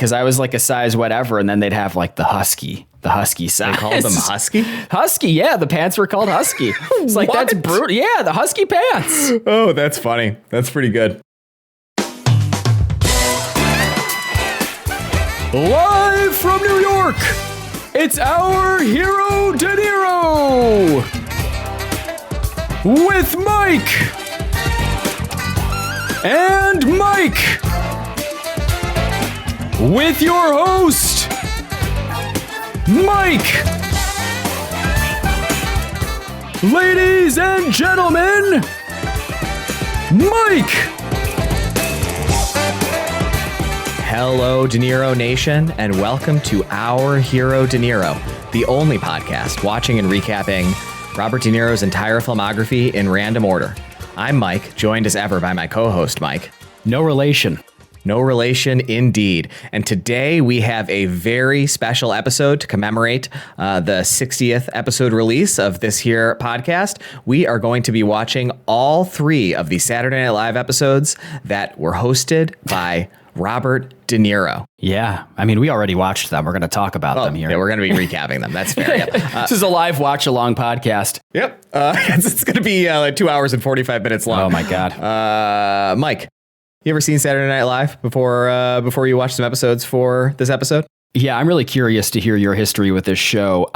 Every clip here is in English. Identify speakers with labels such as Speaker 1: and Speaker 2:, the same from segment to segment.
Speaker 1: because I was like a size whatever, and then they'd have like the husky size.
Speaker 2: They called them husky?
Speaker 1: Husky, yeah. The pants were called husky. It's like, that's brutal. Yeah, the husky pants.
Speaker 2: Oh, that's funny. That's pretty good.
Speaker 1: Live from New York, it's our hero De Niro with Mike and Mike with your host, Mike. Ladies and gentlemen, Mike.
Speaker 2: Hello, De Niro Nation, and welcome to Our Hero De Niro, the only podcast watching and recapping Robert De Niro's entire filmography in random order. I'm Mike, joined as ever by my co-host, Mike.
Speaker 1: No relation.
Speaker 2: No relation indeed. And today we have a very special episode to commemorate the 60th episode release of this here podcast. We are going to be watching all three of the Saturday Night Live episodes that were hosted by Robert De Niro.
Speaker 1: Yeah. I mean, we already watched them. We're going to talk about them here.
Speaker 2: Yeah, we're going to be recapping them. That's fair. Yep.
Speaker 1: This is a live watch along podcast.
Speaker 2: Yep. It's going to be like 2 hours and 45 minutes long.
Speaker 1: Oh, my God.
Speaker 2: Mike, you ever seen Saturday Night Live before you watched some episodes for this episode?
Speaker 1: Yeah, I'm really curious to hear your history with this show.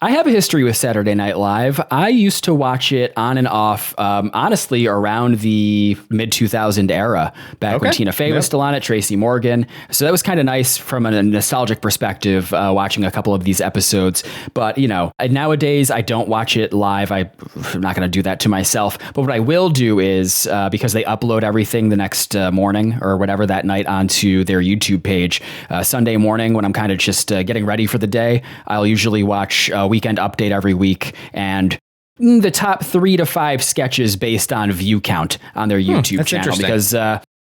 Speaker 1: I have a history with Saturday Night Live. I used to watch it on and off, honestly, around the mid-2000 era, back when Tina Fey was still on it, Tracy Morgan. So that was kind of nice from a nostalgic perspective, watching a couple of these episodes. But, you know, nowadays I don't watch it live. I'm not going to do that to myself. But what I will do is, because they upload everything the next morning or whatever that night onto their YouTube page, Sunday morning when I'm kind of just getting ready for the day, I'll usually watch Weekend Update every week and the top 3 to 5 sketches based on view count on their YouTube channel. Because,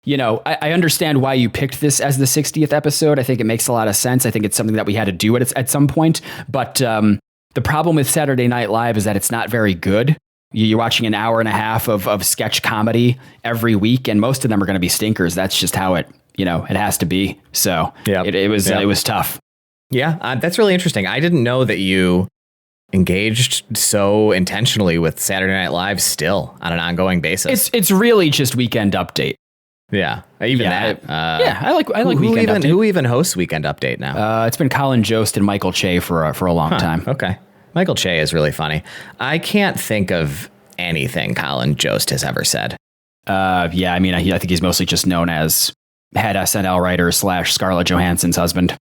Speaker 1: you know, I understand why you picked this as the 60th episode. I think it makes a lot of sense. I think it's something that we had to do at some point. But the problem with Saturday Night Live is that it's not very good. You're watching an hour and a half of sketch comedy every week, and most of them are going to be stinkers. That's just how it has to be. So it was tough.
Speaker 2: Yeah, that's really interesting. I didn't know that you engaged so intentionally with Saturday Night Live still on an ongoing basis.
Speaker 1: It's really just Weekend Update.
Speaker 2: Yeah, that.
Speaker 1: I like Weekend Update.
Speaker 2: Who even hosts Weekend Update now?
Speaker 1: It's been Colin Jost and Michael Che for a long time.
Speaker 2: Okay, Michael Che is really funny. I can't think of anything Colin Jost has ever said.
Speaker 1: Yeah, I mean, I think he's mostly just known as head SNL writer / Scarlett Johansson's husband.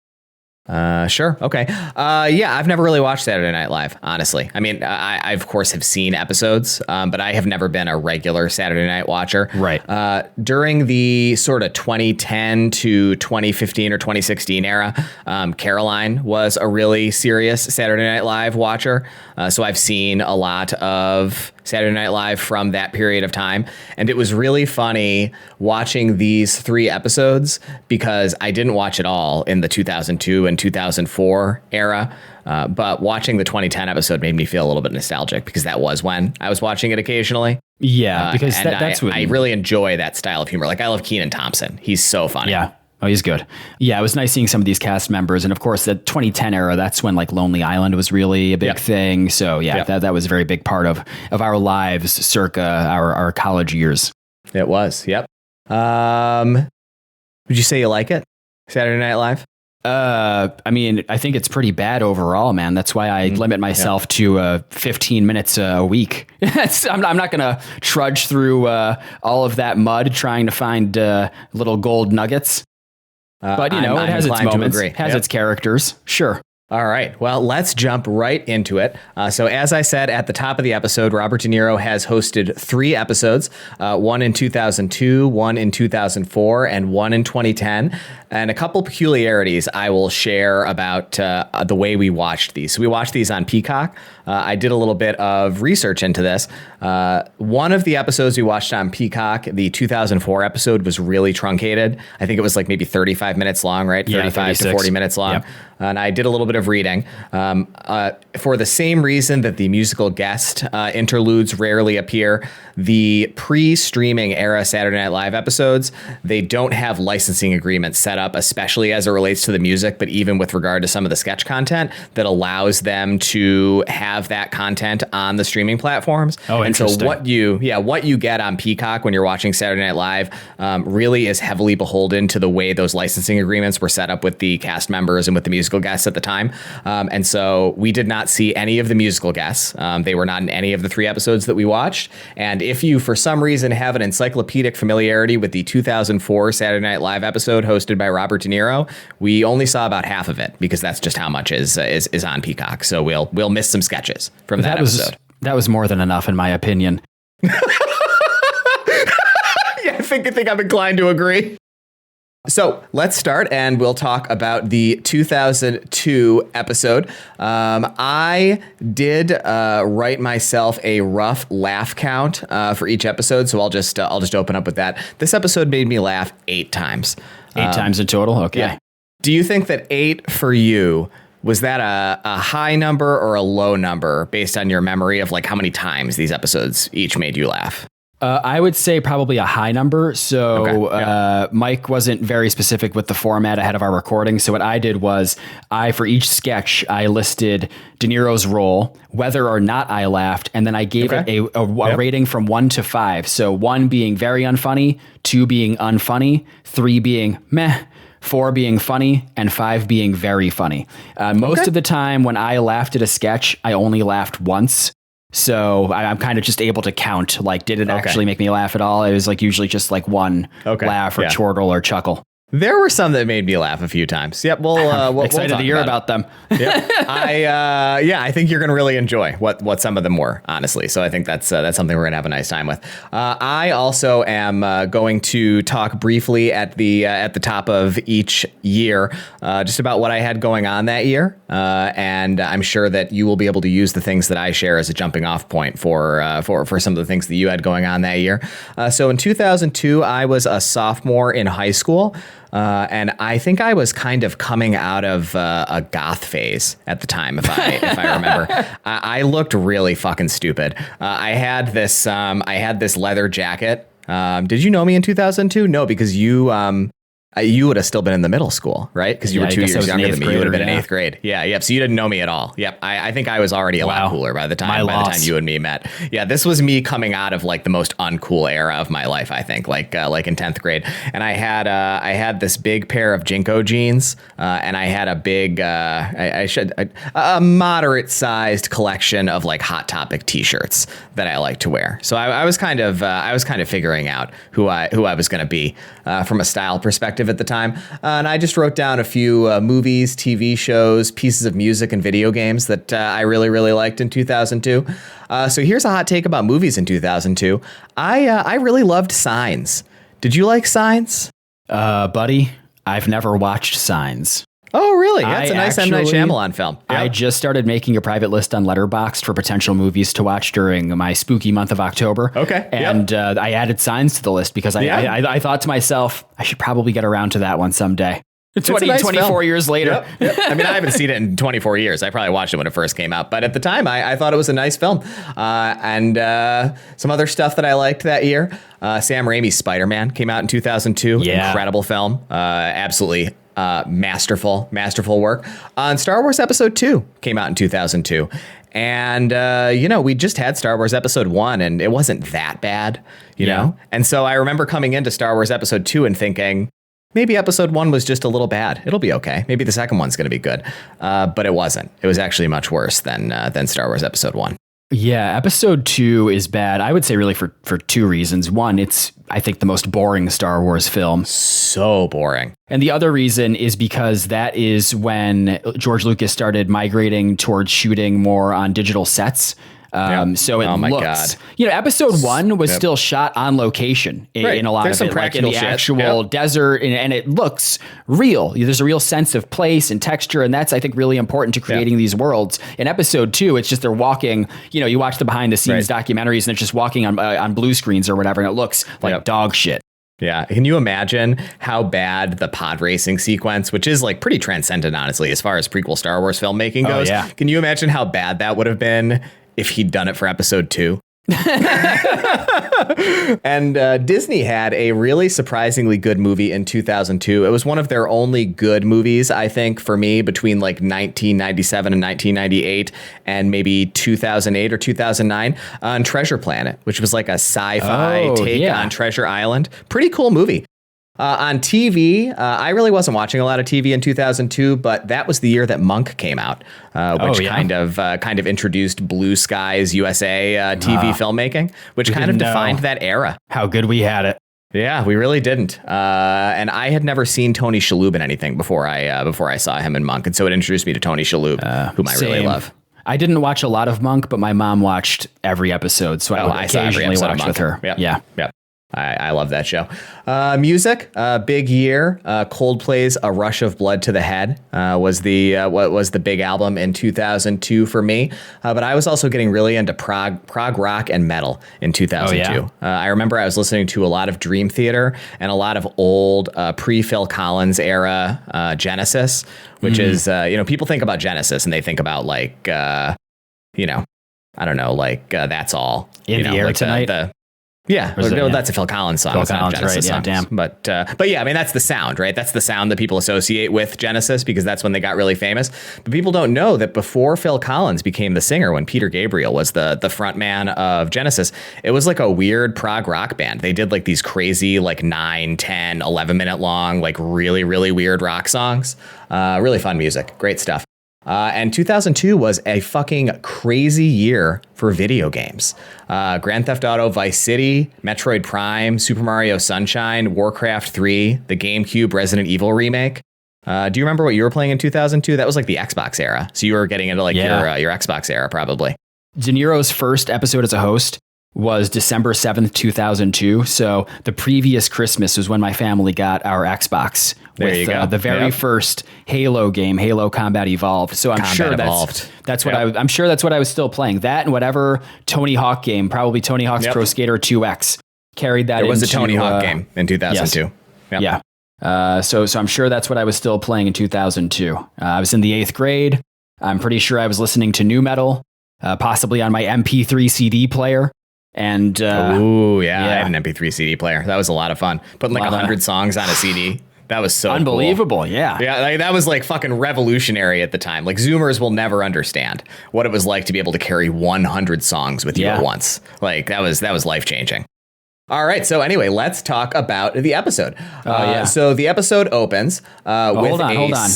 Speaker 2: Sure. Okay. Yeah, I've never really watched Saturday Night Live, honestly. I mean, I of course have seen episodes, but I have never been a regular Saturday Night watcher.
Speaker 1: Right.
Speaker 2: During the sort of 2010 to 2015 or 2016 era, Caroline was a really serious Saturday Night Live watcher. So I've seen a lot of Saturday Night Live from that period of time. And it was really funny watching these 3 episodes because I didn't watch it all in the 2002 and 2004 era. But watching the 2010 episode made me feel a little bit nostalgic because that was when I was watching it occasionally.
Speaker 1: Yeah, because that's what
Speaker 2: I really enjoy that style of humor. Like, I love Kenan Thompson. He's so funny.
Speaker 1: Yeah. Oh, he's good. Yeah, it was nice seeing some of these cast members. And of course, the 2010 era, that's when like Lonely Island was really a big thing. So yeah, that was a very big part of our lives circa our college years.
Speaker 2: It was. Yep. Would you say you like it? Saturday Night Live?
Speaker 1: I mean, I think it's pretty bad overall, man. That's why I limit myself to 15 minutes a week. I'm not going to trudge through all of that mud trying to find little gold nuggets. But, you know, it has its moments, has its characters. Sure.
Speaker 2: All right. Well, let's jump right into it. So as I said at the top of the episode, Robert De Niro has hosted 3 episodes, one in 2002, one in 2004, and one in 2010. And a couple peculiarities I will share about the way we watched these. So we watched these on Peacock. I did a little bit of research into this. One of the episodes we watched on Peacock, the 2004 episode, was really truncated. I think it was like maybe 35 minutes long, right? 35 to 40 minutes long. Yep. And I did a little bit of reading. For the same reason that the musical guest interludes rarely appear, the pre-streaming era Saturday Night Live episodes, they don't have licensing agreements set up, especially as it relates to the music, but even with regard to some of the sketch content that allows them to have that content on the streaming platforms.
Speaker 1: Oh,
Speaker 2: and
Speaker 1: interesting.
Speaker 2: So what you get on Peacock when you're watching Saturday Night Live really is heavily beholden to the way those licensing agreements were set up with the cast members and with the musical guests at the time. And so we did not see any of the musical guests. They were not in any of the 3 episodes that we watched. And if you, for some reason, have an encyclopedic familiarity with the 2004 Saturday Night Live episode hosted by Robert De Niro, we only saw about half of it because that's just how much is on Peacock. So we'll miss some sketches from that episode.
Speaker 1: That was more than enough, in my opinion.
Speaker 2: Yeah, I think I'm inclined to agree. So let's start, and we'll talk about the 2002 episode. I did write myself a rough laugh count for each episode, so I'll just open up with that. This episode made me laugh 8 times.
Speaker 1: 8 times in total? Okay. Yeah.
Speaker 2: Do you think that 8 for you, was that a high number or a low number based on your memory of like how many times these episodes each made you laugh?
Speaker 1: I would say probably a high number. So Mike wasn't very specific with the format ahead of our recording. So what I did was for each sketch, I listed De Niro's role, whether or not I laughed. And then I gave it a rating from 1 to 5. So 1 being very unfunny, 2 being unfunny, 3 being meh, 4 being funny, and 5 being very funny. Most of the time when I laughed at a sketch, I only laughed once. So I'm kind of just able to count, like, did it actually make me laugh at all? It was like usually just like one laugh or chortle or chuckle.
Speaker 2: There were some that made me laugh a few times. Yep, we'll
Speaker 1: excited to hear about them.
Speaker 2: Yep. I think you're going to really enjoy what some of them were, honestly. So I think that's something we're going to have a nice time with. I also am going to talk briefly at the top of each year just about what I had going on that year, and I'm sure that you will be able to use the things that I share as a jumping off point for some of the things that you had going on that year. So in 2002, I was a sophomore in high school. And I think I was kind of coming out of a goth phase at the time, if I remember. I looked really fucking stupid. I had this leather jacket. Did you know me in 2002? No, because you would have still been in the middle school, right? Because you were 2 years younger than me. You would have been in 8th grade. Yeah, yep. So you didn't know me at all. Yep. I think I was already a lot cooler by the time you and me met. Yeah, this was me coming out of like the most uncool era of my life, I think, like in 10th grade. And I had this big pair of Jinko jeans, and I had a big a moderate sized collection of like Hot Topic t-shirts that I like to wear. So I was kind of figuring out who I was going to be from a style perspective at the time. And I just wrote down a few movies, TV shows, pieces of music, and video games that I really, really liked in 2002. So here's a hot take about movies in 2002. I really loved Signs. Did you like Signs?
Speaker 1: Buddy, I've never watched Signs.
Speaker 2: Oh, really? That's a nice M. Night Shyamalan film. Yep.
Speaker 1: I just started making a private list on Letterboxd for potential movies to watch during my spooky month of October.
Speaker 2: Okay.
Speaker 1: And I added Signs to the list because I thought to myself, I should probably get around to that one someday. 24 years later.
Speaker 2: Yep. I mean, I haven't seen it in 24 years. I probably watched it when it first came out. But at the time, I thought it was a nice film. And some other stuff that I liked that year. Sam Raimi's Spider-Man came out in 2002. Yeah. Incredible film. Absolutely masterful work. And Star Wars Episode 2 came out in 2002. And, we just had Star Wars Episode 1, and it wasn't that bad, you know? And so I remember coming into Star Wars Episode 2 and thinking, maybe Episode 1 was just a little bad. It'll be okay. Maybe the second one's going to be good. But it wasn't. It was actually much worse than Star Wars Episode 1.
Speaker 1: Yeah, Episode 2 is bad. I would say really for 2 reasons. One, it's, I think, the most boring Star Wars film.
Speaker 2: So boring.
Speaker 1: And the other reason is because that is when George Lucas started migrating towards shooting more on digital sets. So it
Speaker 2: my
Speaker 1: looks,
Speaker 2: God.
Speaker 1: episode 1 was still shot on location in a lot
Speaker 2: There's
Speaker 1: of
Speaker 2: some
Speaker 1: it, like in the
Speaker 2: practical shit.
Speaker 1: actual desert, and it looks real. There's a real sense of place and texture, and that's, I think, really important to creating these worlds. In episode 2, it's just they're walking, you watch the behind the scenes documentaries, and it's just walking on blue screens or whatever, and it looks like dog shit.
Speaker 2: Yeah. Can you imagine how bad the pod racing sequence, which is like pretty transcendent, honestly, as far as prequel Star Wars filmmaking goes?
Speaker 1: Yeah.
Speaker 2: Can you imagine how bad that would have been if he'd done it for episode 2? And Disney had a really surprisingly good movie in 2002. It was one of their only good movies, I think, for me, between like 1997 and 1998 and maybe 2008 or 2009 on Treasure Planet, which was like a sci-fi take on Treasure Island. Pretty cool movie. On TV, I really wasn't watching a lot of TV in 2002, but that was the year that Monk came out, which kind of introduced Blue Skies USA TV filmmaking, which kind of defined that era.
Speaker 1: How good we had it.
Speaker 2: Yeah, we really didn't. And I had never seen Tony Shalhoub in anything before I saw him in Monk, and so it introduced me to Tony Shalhoub, whom I really love.
Speaker 1: I didn't watch a lot of Monk, but my mom watched every episode, so I occasionally watch with her.
Speaker 2: Yeah. I love that show. Music, big year. Coldplay's "A Rush of Blood to the Head" was the big album in 2002 for me. But I was also getting really into prog rock and metal in 2002. I remember I was listening to a lot of Dream Theater and a lot of old pre-Phil Collins era Genesis, which is people think about Genesis and they think about like I don't know, like That's All
Speaker 1: in the Air
Speaker 2: like
Speaker 1: Tonight.
Speaker 2: That's a Phil Collins song.
Speaker 1: It's not Genesis song.
Speaker 2: Damn. But yeah, I mean, that's the sound, right? That's the sound that people associate with Genesis because that's when they got really famous. But people don't know that before Phil Collins became the singer, when Peter Gabriel was the front man of Genesis, it was like a weird prog rock band. They did like these crazy, like 9, 10, 11-minute long, like really, really weird rock songs. Really fun music. Great stuff. And 2002 was a fucking crazy year for video games. Grand Theft Auto Vice City, Metroid Prime, Super Mario Sunshine, Warcraft 3, the GameCube Resident Evil remake. Do you remember what you were playing in 2002? That was like the Xbox era. So you were getting into like your Xbox era, probably.
Speaker 1: De Niro's first episode as a host was December 7th, 2002. So the previous Christmas was when my family got our Xbox with the very first Halo game, Halo Combat Evolved. So I'm sure that's what I'm sure that's what I was still playing. That and whatever Tony Hawk game, probably Tony Hawk's Pro Skater 2X, carried that.
Speaker 2: There was a Tony Hawk game in 2002.
Speaker 1: Yes. Yeah. So I'm sure that's what I was still playing in 2002. I was in the 8th grade. I'm pretty sure I was listening to nu metal, possibly on my MP3 CD player. And
Speaker 2: I had an MP3 CD player. That was a lot of fun. Putting like 100 songs on a CD. That was so
Speaker 1: unbelievable.
Speaker 2: Cool.
Speaker 1: Yeah.
Speaker 2: Like, that was like fucking revolutionary at the time. Like Zoomers will never understand what it was like to be able to carry 100 songs with you at once. Like that was life changing. All right. So anyway, let's talk about the episode. So the episode opens with
Speaker 1: hold on.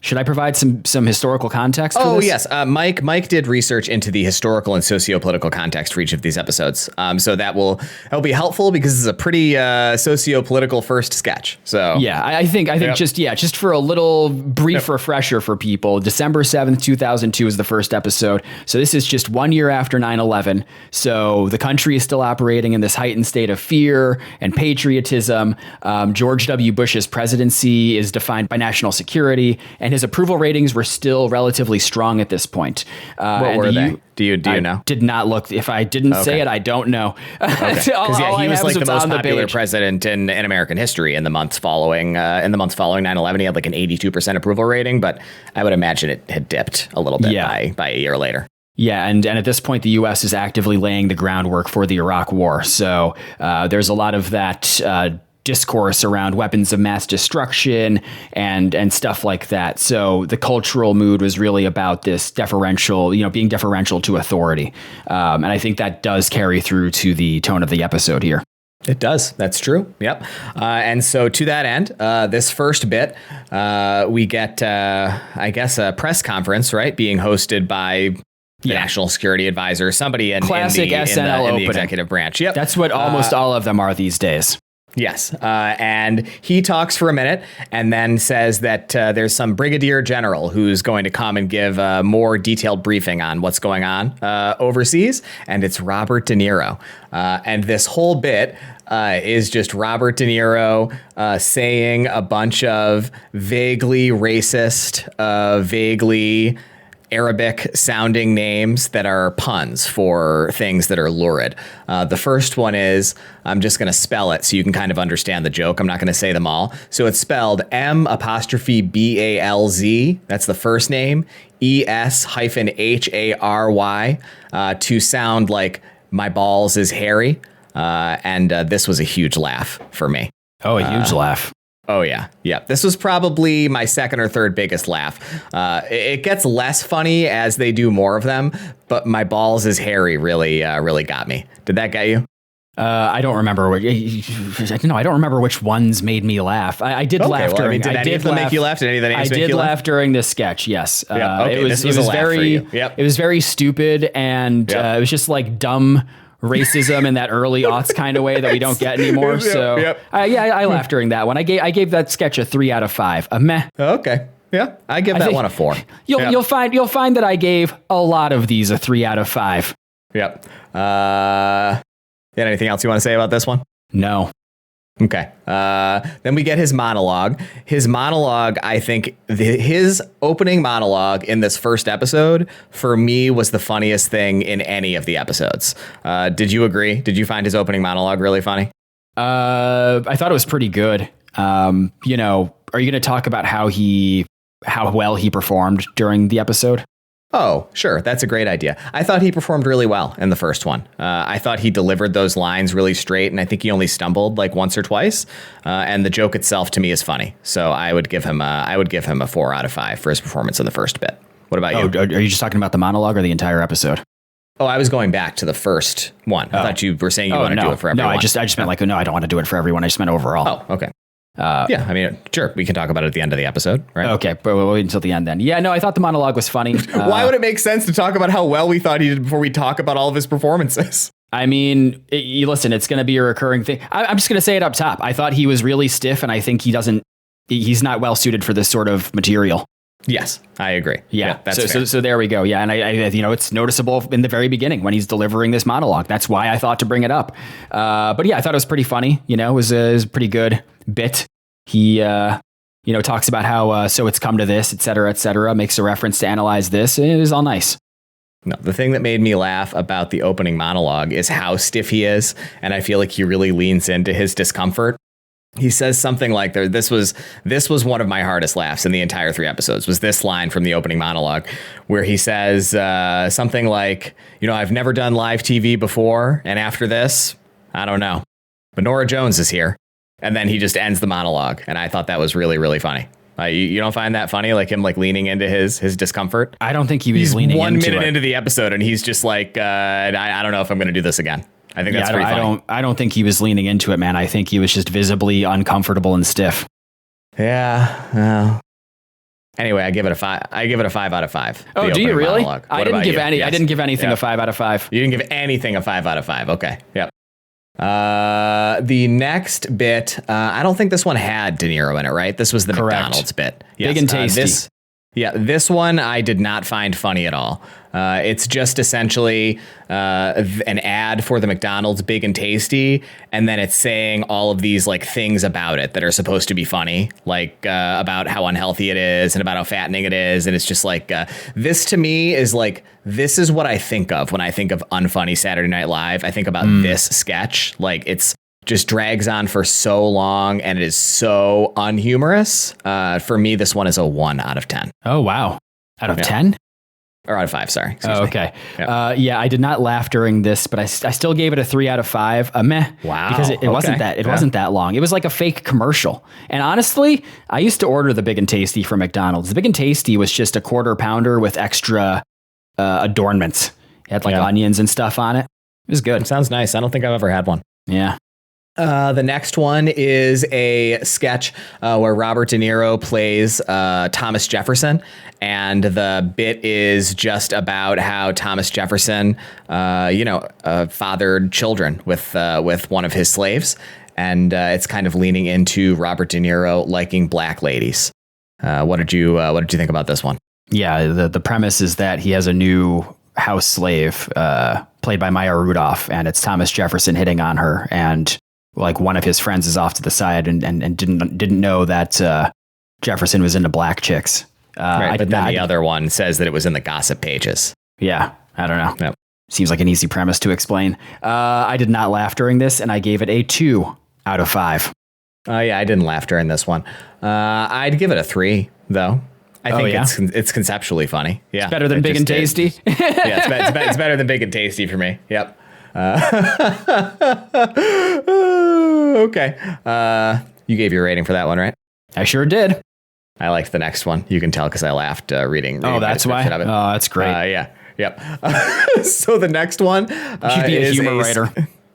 Speaker 1: Should I provide some historical context for this?
Speaker 2: Yes. Mike did research into the historical and socio-political context for each of these episodes. So that'll be helpful because it's a pretty socio-political first sketch. So
Speaker 1: yeah, I think just for a little brief refresher for people, December 7th, 2002 is the first episode. So this is just 1 year after 9/11. So the country is still operating in this heightened state of fear and patriotism. George W. Bush's presidency is defined by national security, and his approval ratings were still relatively strong at this point.
Speaker 2: What were they? Do you know?
Speaker 1: Did not look. If I didn't say it, I don't know.
Speaker 2: Because he was like the most popular president in American history in the months following 9/11. He had like an 82% approval rating, but I would imagine it had dipped a little bit by a year later.
Speaker 1: Yeah, and at this point, the U.S. is actively laying the groundwork for the Iraq War. So there's a lot of that discourse around weapons of mass destruction and stuff like that. So the cultural mood was really about this being deferential to authority. And I think that does carry through to the tone of the episode here.
Speaker 2: It does. That's true. Yep. And so to that end, this first bit, we get, a press conference, right? Being hosted by the National Security Advisor, somebody in
Speaker 1: classic SNL
Speaker 2: in the executive branch. Yep.
Speaker 1: That's what almost all of them are these days.
Speaker 2: Yes. And he talks for a minute and then says that there's some brigadier general who's going to come and give a more detailed briefing on what's going on overseas. And it's Robert De Niro. And this whole bit is just Robert De Niro saying a bunch of vaguely racist, vaguely Arabic sounding names that are puns for things that are lurid. The first one is, I'm just going to spell it so you can kind of understand the joke. I'm not going to say them all. So it's spelled M''BALZ. That's the first name. ES-HARY to sound like my balls is hairy. And this was a huge laugh for me.
Speaker 1: Oh, a huge laugh.
Speaker 2: Oh, yeah. Yeah. This was probably my second or third biggest laugh. It gets less funny as they do more of them, but my balls is hairy really got me. Did that get you?
Speaker 1: I don't remember. I don't remember which ones made me laugh. I did laugh during.
Speaker 2: Did any of them make you laugh? Did any of the names make you laugh?
Speaker 1: I did laugh during this sketch. Yes.
Speaker 2: Okay,
Speaker 1: it was very. Yep. It was very stupid, and it was just like dumb racism in that early aughts kind of way that we don't get anymore. So I laughed during that one. I gave that sketch a 3 out of 5. A meh.
Speaker 2: Okay. Yeah, I give that one a 4.
Speaker 1: You'll find that I gave a lot of these a 3 out of 5.
Speaker 2: Yep. Anything else you want to say about this one?
Speaker 1: No.
Speaker 2: Okay. Then we get his monologue. His monologue, I think his opening monologue in this first episode, for me, was the funniest thing in any of the episodes. Did you agree? Did you find his opening monologue really funny?
Speaker 1: I thought it was pretty good. Are you going to talk about how well he performed during the episode?
Speaker 2: Oh, sure. That's a great idea. I thought he performed really well in the first one. I thought he delivered those lines really straight, and I think he only stumbled like once or twice. And the joke itself to me is funny. So I would give him a 4 out of 5 for his performance in the first bit. What about you?
Speaker 1: Are you just talking about the monologue or the entire episode?
Speaker 2: Oh, I was going back to the first one. I thought you were saying you want to do it for everyone.
Speaker 1: No, I just meant like, no, I don't want to do it for everyone. I just meant overall.
Speaker 2: Oh, okay. Yeah, I mean, sure, we can talk about it at the end of the episode, right?
Speaker 1: Okay, but we'll wait until the end then. Yeah, no, I thought the monologue was funny.
Speaker 2: Why would it make sense to talk about how well we thought he did before we talk about all of his performances?
Speaker 1: I mean, listen, it's going to be a recurring thing. I'm just going to say it up top. I thought he was really stiff, and I think he's not well suited for this sort of material.
Speaker 2: Yes, I agree.
Speaker 1: Yeah, that's fair. So there we go. Yeah, and I it's noticeable in the very beginning when he's delivering this monologue. That's why I thought to bring it up. But yeah, I thought it was pretty funny. It was a pretty good bit. He, talks about how, so it's come to this, et cetera, makes a reference to analyze this. It was all nice.
Speaker 2: No, the thing that made me laugh about the opening monologue is how stiff he is. And I feel like he really leans into his discomfort. He says something like, this was one of my hardest laughs in the entire 3 episodes, was this line from the opening monologue where he says something like, I've never done live TV before. And after this, I don't know. But Norah Jones is here. And then he just ends the monologue. And I thought that was really, really funny. You don't find that funny, like him leaning into his discomfort?
Speaker 1: I don't think he was leaning into it.
Speaker 2: 1 minute into the episode and he's just like, I don't know if I'm going to do this again. I think that's pretty funny.
Speaker 1: I don't think he was leaning into it, man. I think he was just visibly uncomfortable and stiff.
Speaker 2: Yeah. Well. Anyway, I give it a 5. I give it a 5 out of 5.
Speaker 1: Oh, do you really? I didn't give any. Yes. I didn't give anything a 5 out of 5.
Speaker 2: You didn't give anything a 5 out of 5. Okay. Yep. The next bit, I don't think this one had De Niro in it, right? This was the
Speaker 1: Correct.
Speaker 2: McDonald's bit. Yes.
Speaker 1: Big and tasty.
Speaker 2: This one I did not find funny at all. It's just essentially an ad for the McDonald's Big and Tasty, and then it's saying all of these things about it that are supposed to be funny, about how unhealthy it is and about how fattening it is, and it's just this to me is this is what I think of when I think of unfunny Saturday Night Live. I think about this sketch, it's just drags on for so long and it is so unhumorous. For me, this one is a 1 out of 10.
Speaker 1: Oh, wow. Out of 10?
Speaker 2: Or out of 5, sorry.
Speaker 1: Okay. Yeah. I did not laugh during this, but I still gave it a 3 out of 5. A meh.
Speaker 2: Wow.
Speaker 1: Because it wasn't that long. It was like a fake commercial. And honestly, I used to order the Big and Tasty from McDonald's. The Big and Tasty was just a quarter pounder with extra adornments. It had onions and stuff on it. It was good.
Speaker 2: It sounds nice. I don't think I've ever had one.
Speaker 1: Yeah.
Speaker 2: The next one is a sketch where Robert De Niro plays Thomas Jefferson, and the bit is just about how Thomas Jefferson, fathered children with one of his slaves. and it's kind of leaning into Robert De Niro liking black ladies. What did you think about this one?
Speaker 1: Yeah, the premise is that he has a new house slave played by Maya Rudolph, and it's Thomas Jefferson hitting on her, and like one of his friends is off to the side and didn't know that Jefferson was into black chicks.
Speaker 2: Right, but then the other one says that it was in the gossip pages.
Speaker 1: Yeah, I don't know.
Speaker 2: Yep.
Speaker 1: Seems like an easy premise to explain. I did not laugh during this, and I gave it a 2 out of 5.
Speaker 2: Yeah, I didn't laugh during this one. I'd give it a 3, though. I think it's conceptually funny. Yeah,
Speaker 1: it's better than Big and Tasty.
Speaker 2: Yeah, it's better than Big and Tasty for me. Yep. Okay. You gave your rating for that one, right?
Speaker 1: I sure did.
Speaker 2: I liked the next one. You can tell because I laughed reading.
Speaker 1: Oh, that's why. Oh, that's great.
Speaker 2: Yeah. Yep. So the next one
Speaker 1: you should be a humor writer.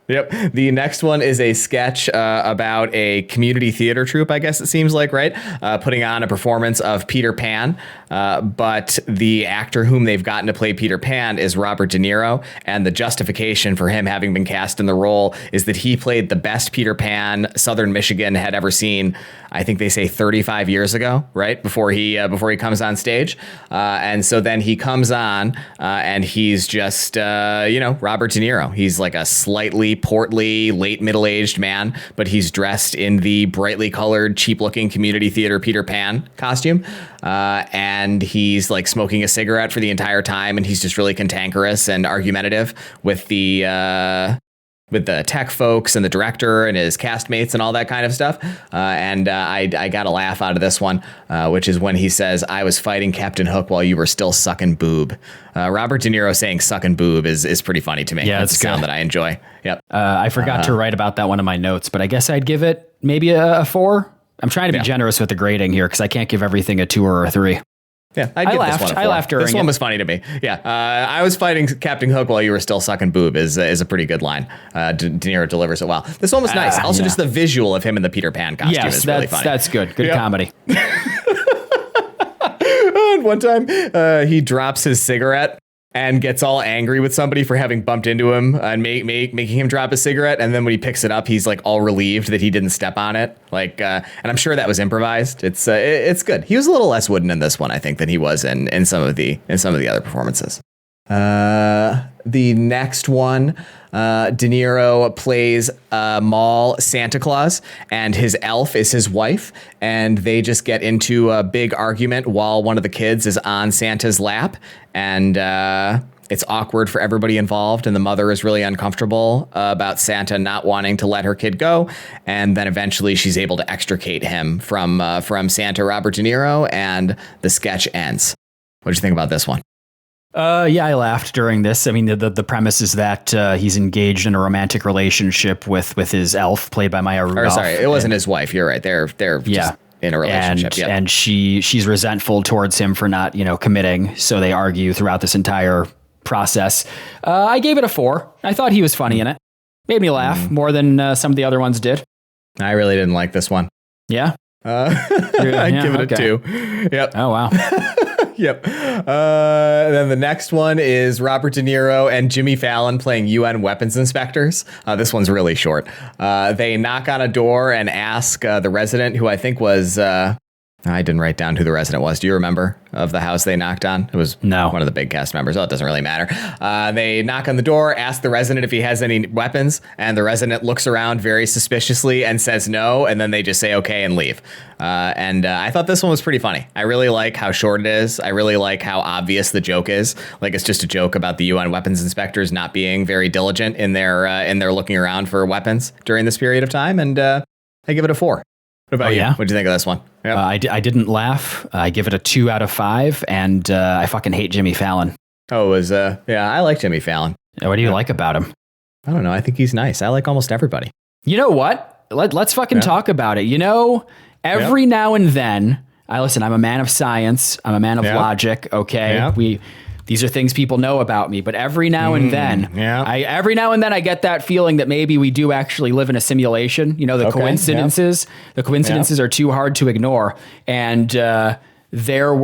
Speaker 2: Yep. The next one is a sketch about a community theater troupe, I guess it seems like, right? Putting on a performance of Peter Pan. But the actor whom they've gotten to play Peter Pan is Robert De Niro. And the justification for him having been cast in the role is that he played the best Peter Pan Southern Michigan had ever seen. I think they say 35 years ago, right? Before he comes on stage. And so then he comes on and he's just, Robert De Niro. He's like a slightly portly, late middle-aged man, but he's dressed in the brightly colored, cheap-looking community theater Peter Pan costume. And he's like smoking a cigarette for the entire time. And he's just really cantankerous and argumentative with the tech folks and the director and his castmates and all that kind of stuff. I got a laugh out of this one, which is when he says, "I was fighting Captain Hook while you were still sucking boob." Robert De Niro saying sucking boob is pretty funny to me.
Speaker 1: Yeah,
Speaker 2: it's a sound that I enjoy. Yep.
Speaker 1: I forgot to write about that one in my notes, but I guess I'd give it maybe a 4. I'm trying to be generous with the grading here because I can't give everything a 2 or a 3.
Speaker 2: Yeah, I laughed.
Speaker 1: This one I laughed during
Speaker 2: this one was funny to me. Yeah, I was fighting Captain Hook while you were still sucking boob is a pretty good line. De Niro delivers it well. This one was nice. Also, just the visual of him in the Peter Pan costume is really funny.
Speaker 1: That's good. Good comedy.
Speaker 2: And one time, he drops his cigarette and gets all angry with somebody for having bumped into him and making him drop his cigarette. And then when he picks it up, he's like all relieved that he didn't step on it. And I'm sure that was improvised. It's good. He was a little less wooden in this one, I think, than he was in some of the other performances. The next one, De Niro plays a mall Santa Claus, and his elf is his wife, and they just get into a big argument while one of the kids is on Santa's lap, and it's awkward for everybody involved, and the mother is really uncomfortable about Santa not wanting to let her kid go, and then eventually she's able to extricate him from Santa, Robert De Niro, and the sketch ends. What did you think about this one?
Speaker 1: Yeah, I laughed during this. I mean, the premise is that he's engaged in a romantic relationship with his elf, played by Maya Rudolph.
Speaker 2: Or sorry, it wasn't his wife. You're right. They're just in a relationship.
Speaker 1: And she's resentful towards him for not, committing. So they argue throughout this entire process. I gave it a 4. I thought he was funny in it. Made me laugh more than some of the other ones did.
Speaker 2: I really didn't like this one.
Speaker 1: Yeah?
Speaker 2: I'd give it a 2. Yep.
Speaker 1: Oh, wow.
Speaker 2: Yep. Then the next one is Robert De Niro and Jimmy Fallon playing UN weapons inspectors. This one's really short. They knock on a door and ask the resident, who I think was... I didn't write down who the resident was. Do you remember of the house they knocked on? It was one of the big cast members. Oh, it doesn't really matter. They knock on the door, ask the resident if he has any weapons, and the resident looks around very suspiciously and says no, and then they just say okay and leave. I thought this one was pretty funny. I really like how short it is. I really like how obvious the joke is. Like, it's just a joke about the UN weapons inspectors not being very diligent in their looking around for weapons during this period of time, and I give it a 4. What about you? What'd you think of this one? Yep.
Speaker 1: I didn't laugh. I give it a 2 out of 5, and I fucking hate Jimmy Fallon.
Speaker 2: Oh, it was, I like Jimmy Fallon.
Speaker 1: What do you like about him?
Speaker 2: I don't know. I think he's nice. I like almost everybody.
Speaker 1: You know what? Let's fucking talk about it. Every now and then, I'm a man of science. I'm a man of logic. Okay. These are things people know about me, but every now and then, I get that feeling that maybe we do actually live in a simulation. The coincidences are too hard to ignore. And there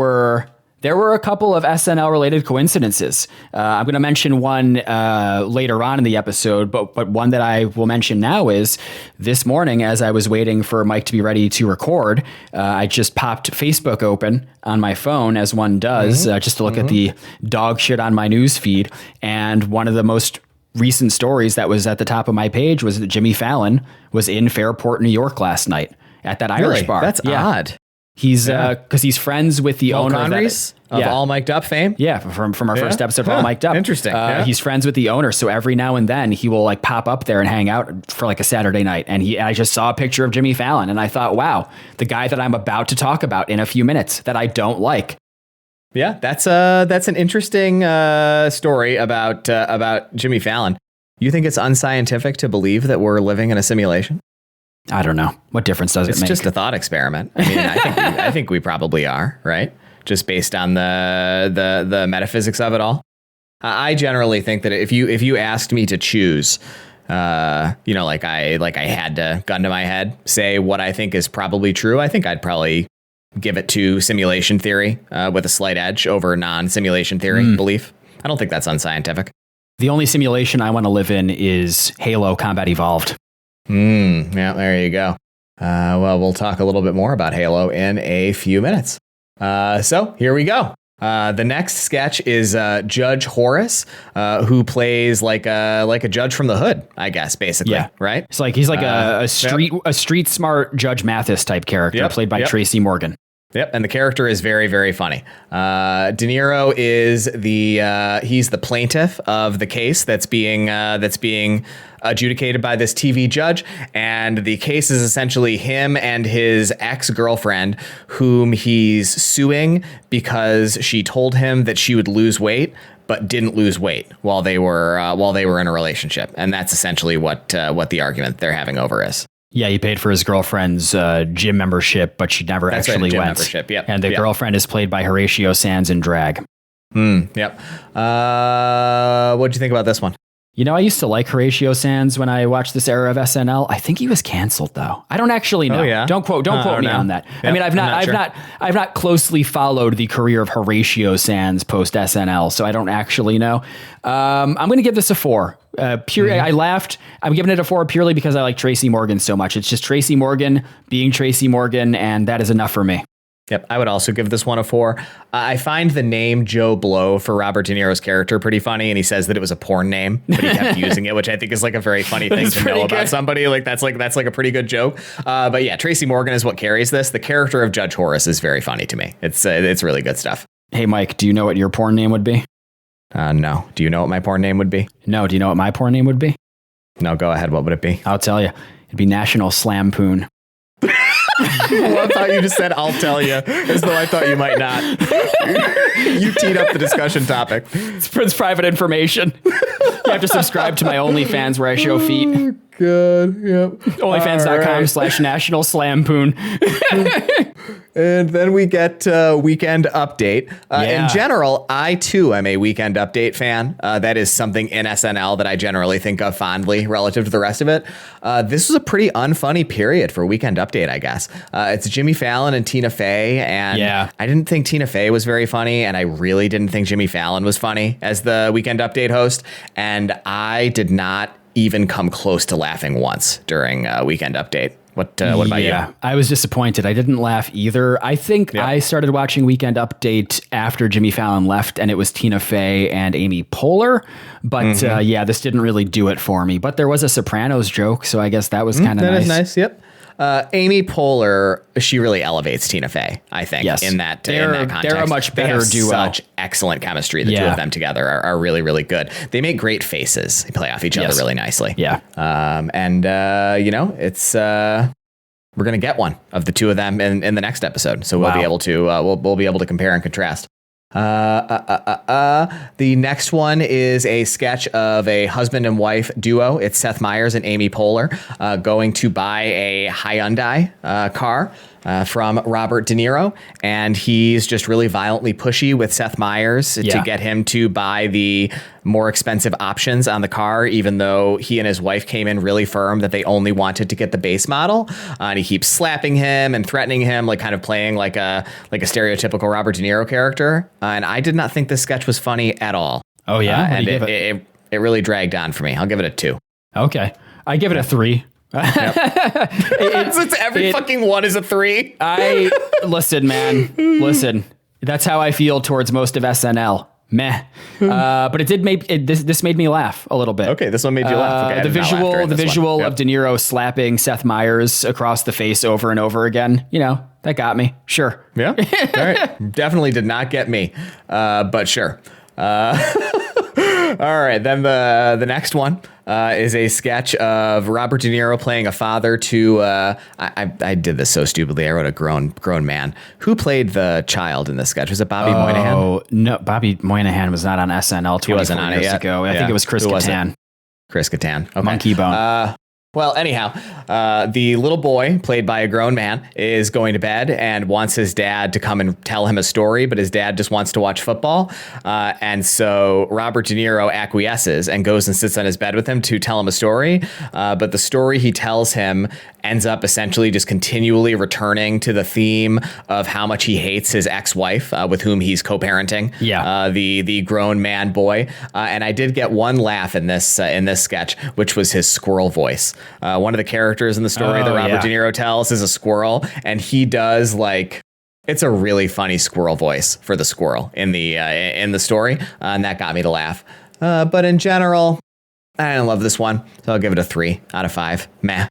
Speaker 1: there were a couple of SNL related coincidences. I'm going to mention one later on in the episode, but one that I will mention now is this morning as I was waiting for Mike to be ready to record, I just popped Facebook open on my phone, as one does, just to look at the dog shit on my news feed. And one of the most recent stories that was at the top of my page was that Jimmy Fallon was in Fairport, New York last night at that Irish bar.
Speaker 2: That's odd.
Speaker 1: He's because he's friends with the owner
Speaker 2: of All Mic'd Up fame.
Speaker 1: Yeah, from our first episode of All Mic'd Up.
Speaker 2: Interesting.
Speaker 1: He's friends with the owner, so every now and then he will like pop up there and hang out for like a Saturday night. And I just saw a picture of Jimmy Fallon, and I thought, wow, the guy that I'm about to talk about in a few minutes that I don't like.
Speaker 2: Yeah, that's an interesting story about Jimmy Fallon. You think it's unscientific to believe that we're living in a simulation?
Speaker 1: I don't know. What difference does it make?
Speaker 2: It's just a thought experiment. I mean, I think we probably are, right? Just based on the metaphysics of it all. I generally think that if you asked me to choose, like I had to gun to my head, say what I think is probably true, I think I'd probably give it to simulation theory with a slight edge over non-simulation theory belief. I don't think that's unscientific.
Speaker 1: The only simulation I want to live in is Halo Combat Evolved.
Speaker 2: Yeah, there you go. Well, we'll talk a little bit more about Halo in a few minutes. So here we go. The next sketch is Judge Horace, who plays like a judge from the hood, I guess, basically. Yeah. Right.
Speaker 1: It's like he's like a street smart Judge Mathis type character played by Tracy Morgan.
Speaker 2: Yep, and the character is very, very funny. De Niro is he's the plaintiff of the case that's being adjudicated by this TV judge, and the case is essentially him and his ex-girlfriend, whom he's suing because she told him that she would lose weight, but didn't lose weight while they were in a relationship, and that's essentially what the argument they're having over is.
Speaker 1: Yeah, he paid for his girlfriend's gym membership, but she never actually
Speaker 2: gym
Speaker 1: went.
Speaker 2: Membership, yep.
Speaker 1: And the girlfriend is played by Horatio Sands in drag.
Speaker 2: Yep. What'd you think about this one?
Speaker 1: You know, I used to like Horatio Sands when I watched this era of SNL. I think he was canceled though. I don't actually know.
Speaker 2: Oh, yeah?
Speaker 1: Don't quote me on that. Yep, I mean, I've not closely followed the career of Horatio Sands post SNL, so I don't actually know. I'm going to give this a 4. I laughed. I'm giving it a 4 purely because I like Tracy Morgan so much. It's just Tracy Morgan being Tracy Morgan, and that is enough for me.
Speaker 2: Yep, I would also give this one a 4. I find the name Joe Blow for Robert De Niro's character pretty funny, and he says that it was a porn name, but he kept using it, which I think is like a very funny thing to know about somebody. Like that's like a pretty good joke. But yeah, Tracy Morgan is what carries this. The character of Judge Horace is very funny to me. It's really good stuff.
Speaker 1: Hey, Mike, do you know what your porn name would be?
Speaker 2: No. Do you know what my porn name would be?
Speaker 1: No. Do you know what my porn name would be?
Speaker 2: No, go ahead. What would it be?
Speaker 1: I'll tell you. It'd be National Slampoon.
Speaker 2: Well, I thought you just said, I'll tell you, as though I thought you might not. You teed up the discussion topic.
Speaker 1: It's private information. You have to subscribe to my OnlyFans where I show feet.
Speaker 2: Oh, God. Yep.
Speaker 1: OnlyFans.com/National Slampoon.
Speaker 2: And then we get Weekend Update. In general, I too am a Weekend Update fan. That is something in SNL that I generally think of fondly relative to the rest of it. This was a pretty unfunny period for Weekend Update, I guess. It's Jimmy Fallon and Tina Fey, and I didn't think Tina Fey was very funny, and I really didn't think Jimmy Fallon was funny as the Weekend Update host, and I did not even come close to laughing once during Weekend Update. What about you?
Speaker 1: I was disappointed. I didn't laugh either. I think I started watching Weekend Update after Jimmy Fallon left, and it was Tina Fey and Amy Poehler. But this didn't really do it for me. But there was a Sopranos joke, so I guess that was kind of nice.
Speaker 2: That is nice, yep. Amy Poehler, she really elevates Tina Fey, I think, in that context.
Speaker 1: They're a much better duo.
Speaker 2: Such excellent chemistry. The two of them together are really, really good. They make great faces. They play off each other really nicely.
Speaker 1: Yeah.
Speaker 2: It's we're gonna get one of the two of them in the next episode, so we'll be able to we'll be able to compare and contrast. The next one is a sketch of a husband and wife duo. It's Seth Meyers and Amy Poehler going to buy a Hyundai car. from Robert De Niro, and he's just really violently pushy with Seth Meyers to get him to buy the more expensive options on the car, even though he and his wife came in really firm that they only wanted to get the base model. And he keeps slapping him and threatening him, like kind of playing like a stereotypical Robert De Niro character. And I did not think this sketch was funny at all.
Speaker 1: Oh yeah,
Speaker 2: and it really dragged on for me. I'll give it a 2.
Speaker 1: Okay, I give it a 3.
Speaker 2: Every fucking one is a 3.
Speaker 1: Listen, man. Listen, that's how I feel towards most of SNL. Meh. But it did make this made me laugh a little bit.
Speaker 2: Okay, this one made you laugh. Okay,
Speaker 1: the visual of De Niro slapping Seth Meyers across the face over and over again. You know, that got me. Sure.
Speaker 2: Yeah. All right. Definitely did not get me. But sure. All right, then the next one is a sketch of Robert De Niro playing a father to I did this so stupidly. I wrote a grown man. Who played the child in this sketch? Was it Bobby Moynihan?
Speaker 1: Oh no, Bobby Moynihan was not on SNL 24 years ago. I think it was Chris Kattan.
Speaker 2: Chris Kattan. Okay.
Speaker 1: Monkey Bone.
Speaker 2: Well, anyhow, the little boy, played by a grown man, is going to bed and wants his dad to come and tell him a story, but his dad just wants to watch football. And so Robert De Niro acquiesces and goes and sits on his bed with him to tell him a story. But the story he tells him ends up essentially just continually returning to the theme of how much he hates his ex-wife with whom he's co-parenting.
Speaker 1: Yeah.
Speaker 2: The grown man boy. And I did get one laugh in this sketch, which was his squirrel voice. One of the characters in the story that Robert De Niro tells is a squirrel, and he does it's a really funny squirrel voice for the squirrel in the story, and that got me to laugh. But in general, I didn't love this one, so I'll give it a 3 out of 5. Meh.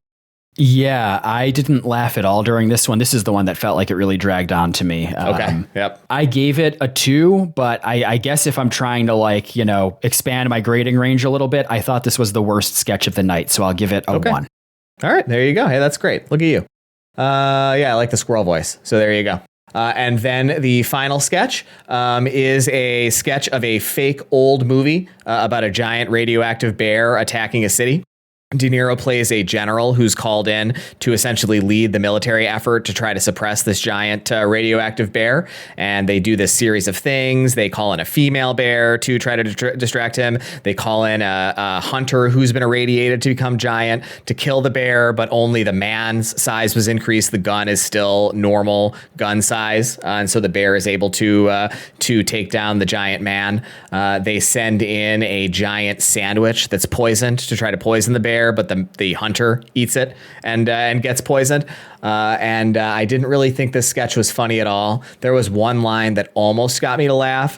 Speaker 1: Yeah, I didn't laugh at all during this one. This is the one that felt like it really dragged on to me.
Speaker 2: Okay. Yep.
Speaker 1: I gave it a 2, but I guess if I'm trying to expand my grading range a little bit, I thought this was the worst sketch of the night. So I'll give it a 1.
Speaker 2: All right. There you go. Hey, that's great. Look at you. Yeah, I like the squirrel voice. So there you go. And then the final sketch is a sketch of a fake old movie about a giant radioactive bear attacking a city. De Niro plays a general who's called in to essentially lead the military effort to try to suppress this giant radioactive bear. And they do this series of things. They call in a female bear to try to distract him. They call in a hunter who's been irradiated to become giant to kill the bear, but only the man's size was increased. The gun is still normal gun size. And so the bear is able to take down the giant man. They send in a giant sandwich that's poisoned to try to poison the bear, but the hunter eats it and gets poisoned. And I didn't really think this sketch was funny at all. There was one line that almost got me to laugh,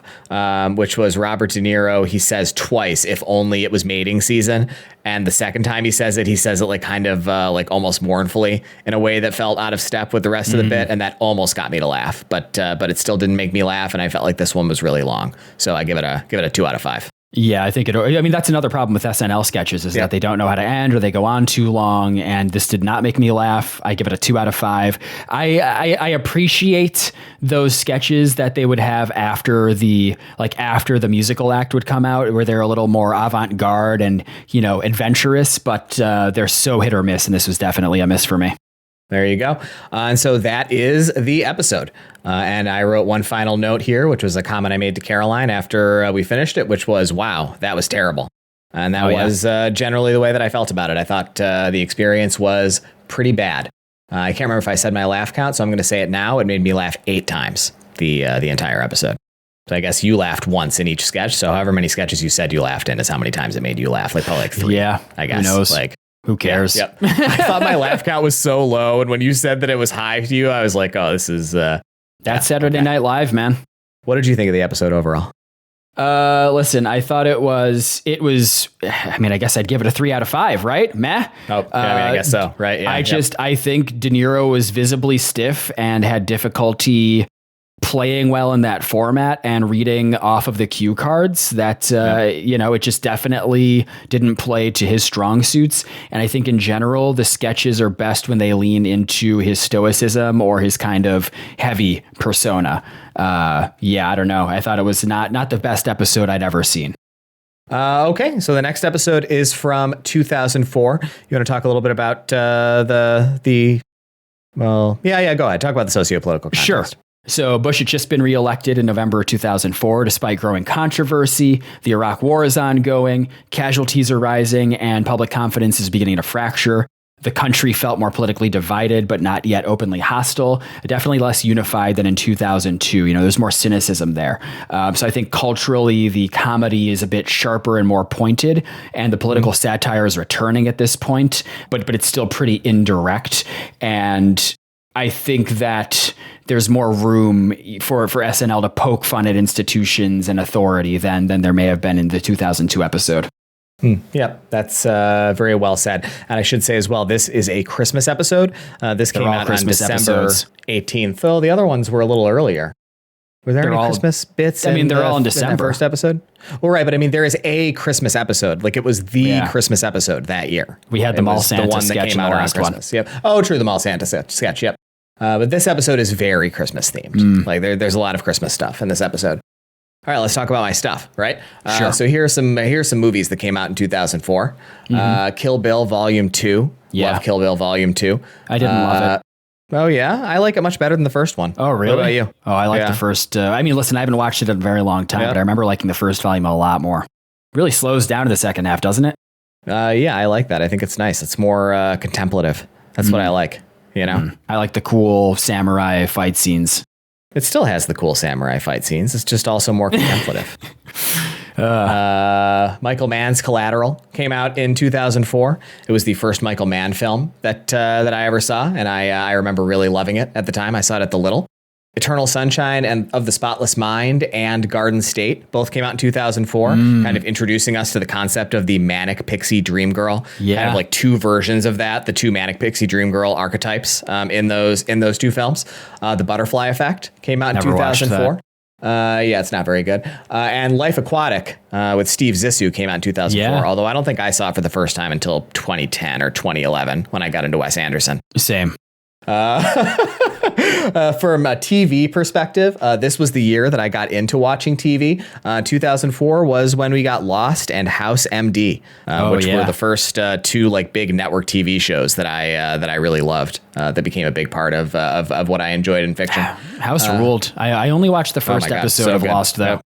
Speaker 2: which was Robert De Niro. He says twice, "If only it was mating season." And the second time he says it like kind of almost mournfully in a way that felt out of step with the rest of the bit. And that almost got me to laugh, but it still didn't make me laugh. And I felt like this one was really long. So I give it a 2 out of 5.
Speaker 1: Yeah, I think that's another problem with SNL sketches is that they don't know how to end or they go on too long. And this did not make me laugh. I give it a 2 out of 5. I appreciate those sketches that they would have after the musical act would come out, where they're a little more avant-garde and, adventurous, but they're so hit or miss. And this was definitely a miss for me.
Speaker 2: There you go. And so that is the episode. And I wrote one final note here, which was a comment I made to Caroline after we finished it, which was, wow, that was terrible. And that was generally the way that I felt about it. I thought the experience was pretty bad. I can't remember if I said my laugh count, so I'm going to say it now. It made me laugh 8 times the entire episode. So I guess you laughed once in each sketch. So however many sketches you said you laughed in is how many times it made you laugh. Probably 3.
Speaker 1: Yeah,
Speaker 2: I guess.
Speaker 1: Who knows? Who cares?
Speaker 2: Yeah, yep. I thought my laugh count was so low, and when you said that it was high to you, I was like, "Oh, this is
Speaker 1: that's Saturday Night Live, man."
Speaker 2: What did you think of the episode overall?
Speaker 1: Listen, I thought it was. I guess I'd give it a 3 out of 5, right? Meh.
Speaker 2: Oh, yeah, I guess so. Right. Yeah,
Speaker 1: I think De Niro was visibly stiff and had difficulty playing well in that format and reading off of the cue cards that, it just definitely didn't play to his strong suits. And I think in general, the sketches are best when they lean into his stoicism or his kind of heavy persona. I don't know. I thought it was not the best episode I'd ever seen.
Speaker 2: Okay, so the next episode is from 2004. You want to talk a little bit about the Well, yeah, go ahead. Talk about the socio-political context.
Speaker 1: Sure. So Bush had just been reelected in November 2004, despite growing controversy. The Iraq War is ongoing, casualties are rising, and public confidence is beginning to fracture. The country felt more politically divided, but not yet openly hostile. Definitely less unified than in 2002. There's more cynicism there. So I think culturally, the comedy is a bit sharper and more pointed, and the political satire is returning at this point, but it's still pretty indirect. And I think that there's more room for SNL to poke fun at institutions and authority than there may have been in the 2002 episode.
Speaker 2: Yep, that's very well said. And I should say as well, this is a Christmas episode. This came out
Speaker 1: Christmas
Speaker 2: on December
Speaker 1: episodes.
Speaker 2: 18th. Though the other ones were a little earlier. Were there any Christmas bits?
Speaker 1: They're all in December.
Speaker 2: In that first episode. Well, right, but I mean, there is a Christmas episode. Like it was the Christmas episode that year.
Speaker 1: We had the Mall Santa sketch in the last one.
Speaker 2: Yep. Oh, true, the Mall Santa sketch. Yep. But this episode is very Christmas themed. Like there's a lot of Christmas stuff in this episode. All right, let's talk about my stuff, right?
Speaker 1: Sure.
Speaker 2: So here's some movies that came out in 2004. Kill Bill Volume 2.
Speaker 1: Yeah.
Speaker 2: Love Kill Bill Volume 2.
Speaker 1: I didn't love it.
Speaker 2: Oh, yeah? I like it much better than the first one.
Speaker 1: Oh, really?
Speaker 2: What about you?
Speaker 1: Oh, I like the first. Listen, I haven't watched it in a very long time, but I remember liking the first volume a lot more. Really slows down in the second half, doesn't it?
Speaker 2: Yeah, I like that. I think it's nice. It's more contemplative. That's what I like, I
Speaker 1: like the cool samurai fight scenes.
Speaker 2: It still has the cool samurai fight scenes. It's just also more contemplative. Michael Mann's Collateral came out in 2004. It was the first Michael Mann film that I ever saw, and I remember really loving it at the time. I saw it at the Little. Eternal Sunshine and of the Spotless Mind and Garden State both came out in 2004, kind of introducing us to the concept of the manic pixie dream girl.
Speaker 1: Yeah.
Speaker 2: Kind of like two versions of that, the two manic pixie dream girl archetypes in those two films. The Butterfly Effect came out in 2004. Yeah, it's not very good. And Life Aquatic with Steve Zissou came out in 2004, although I don't think I saw it for the first time until 2010 or 2011 when I got into Wes Anderson.
Speaker 1: Same.
Speaker 2: From a TV perspective, this was the year that I got into watching TV. 2004 was when we got Lost and House MD, which were the first two like big network TV shows that I really loved. That became a big part of what I enjoyed in fiction.
Speaker 1: House ruled. I only watched the first episode of Lost though.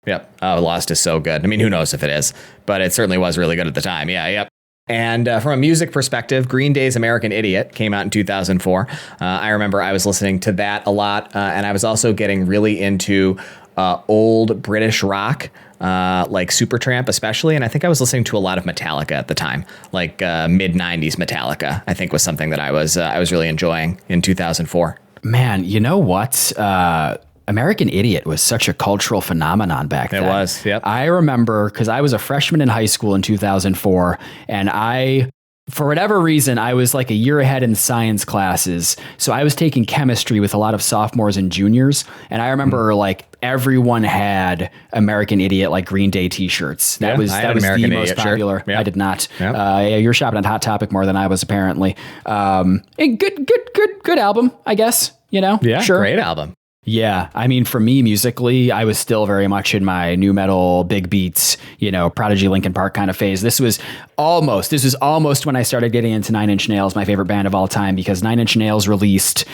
Speaker 2: Yep. Oh, Lost is so good. I mean, who knows if it is, but it certainly was really good at the time. Yeah. Yep. And from a music perspective, Green Day's American Idiot came out in 2004. I remember I was listening to that a lot, and I was also getting really into old British rock, like Supertramp especially, and I think I was listening to a lot of Metallica at the time, like mid-90s Metallica, I think was something that I was really enjoying in 2004.
Speaker 1: Man, you know what? American Idiot was such a cultural phenomenon back then.
Speaker 2: It was, yep.
Speaker 1: I remember, because I was a freshman in high school in 2004, and for whatever reason, I was like a year ahead in science classes. So I was taking chemistry with a lot of sophomores and juniors. And I remember like everyone had American Idiot, like Green Day t-shirts. That was the most popular. Yep. I did not. Yep. You're shopping at Hot Topic more than I was apparently. Good album, I guess.
Speaker 2: Yeah,
Speaker 1: sure.
Speaker 2: Great album.
Speaker 1: Yeah. I mean, for me, musically, I was still very much in my new metal, big beats, Prodigy, Linkin Park kind of phase. This was almost when I started getting into Nine Inch Nails, my favorite band of all time, because Nine Inch Nails released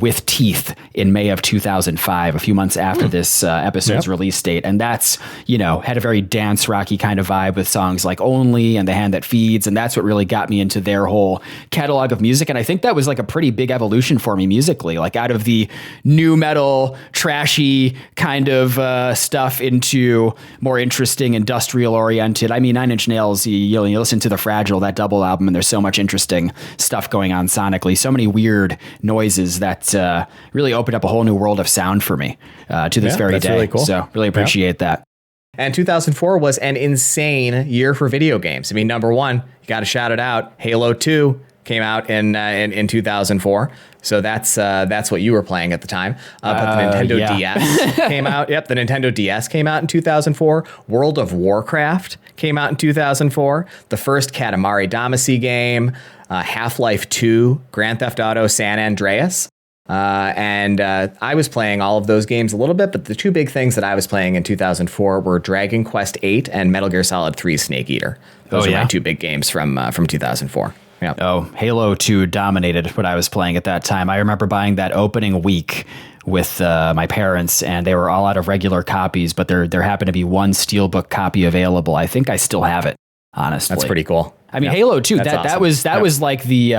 Speaker 1: With Teeth in May of 2005, a few months after this episode's release date. And that's, had a very dance rocky kind of vibe with songs like Only and The Hand That Feeds. And that's what really got me into their whole catalog of music. And I think that was like a pretty big evolution for me musically, like out of the new metal, trashy kind of stuff into more interesting industrial oriented. I mean, Nine Inch Nails, you listen to The Fragile, that double album, and there's so much interesting stuff going on sonically, so many weird noises that really opened up a whole new world of sound for me to this very day.
Speaker 2: Really cool.
Speaker 1: So really appreciate that.
Speaker 2: And 2004 was an insane year for video games. I mean, number one, you got to shout it out. Halo 2 came out in 2004. So that's what you were playing at the time. But the Nintendo DS came out. Yep, the Nintendo DS came out in 2004. World of Warcraft came out in 2004. The first Katamari Damacy game, Half-Life 2, Grand Theft Auto San Andreas. And I was playing all of those games a little bit, but the two big things that I was playing in 2004 were Dragon Quest VIII and Metal Gear Solid 3 Snake Eater. Those are my two big games from 2004. Yeah.
Speaker 1: Oh, Halo 2 dominated what I was playing at that time. I remember buying that opening week with my parents, and they were all out of regular copies, but there happened to be one Steelbook copy available. I think I still have it, honestly.
Speaker 2: That's pretty cool.
Speaker 1: I mean, Halo 2, that was like the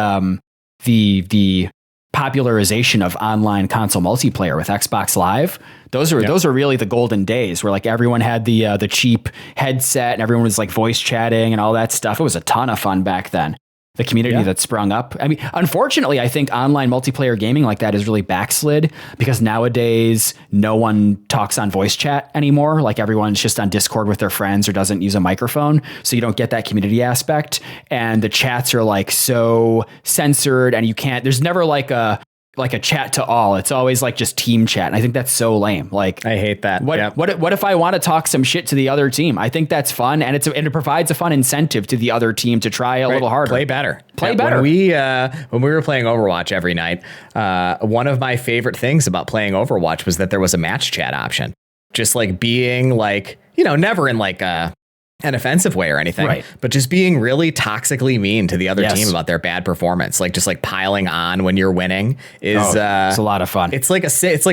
Speaker 1: popularization of online console multiplayer with Xbox Live. Those are really the golden days where like everyone had the cheap headset and everyone was like voice chatting and all that stuff. It was a ton of fun back then. The community that sprung up. I mean, unfortunately, I think online multiplayer gaming like that is really backslid because nowadays no one talks on voice chat anymore. Like everyone's just on Discord with their friends or doesn't use a microphone. So you don't get that community aspect. And the chats are like so censored and there's never like a chat to all. It's always like just team chat. And I think that's so lame. Like
Speaker 2: I hate that.
Speaker 1: What if I want to talk some shit to the other team? I think that's fun. And it provides a fun incentive to the other team to try a little harder.
Speaker 2: Play better.
Speaker 1: Better.
Speaker 2: When we were playing Overwatch every night, one of my favorite things about playing Overwatch was that there was a match chat option. Just like being like, never in like an offensive way or anything, right, but just being really toxically mean to the other team about their bad performance, like just like piling on when you're winning is
Speaker 1: it's a lot of fun.
Speaker 2: It's like a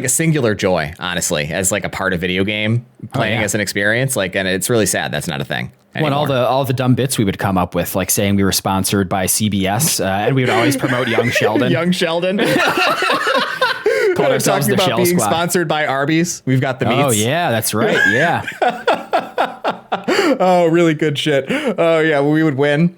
Speaker 2: singular joy, honestly, as like a part of video game playing as an experience. Like, and it's really sad that's not a thing anymore.
Speaker 1: Well, all the dumb bits we would come up with, like saying we were sponsored by CBS, and we would always promote Young Sheldon.
Speaker 2: Young Sheldon.
Speaker 1: Called ourselves the Shell
Speaker 2: being
Speaker 1: Squad.
Speaker 2: Sponsored by Arby's. We've got the meats.
Speaker 1: Oh yeah, that's right. Yeah.
Speaker 2: Oh, really good shit. Oh yeah, we would win.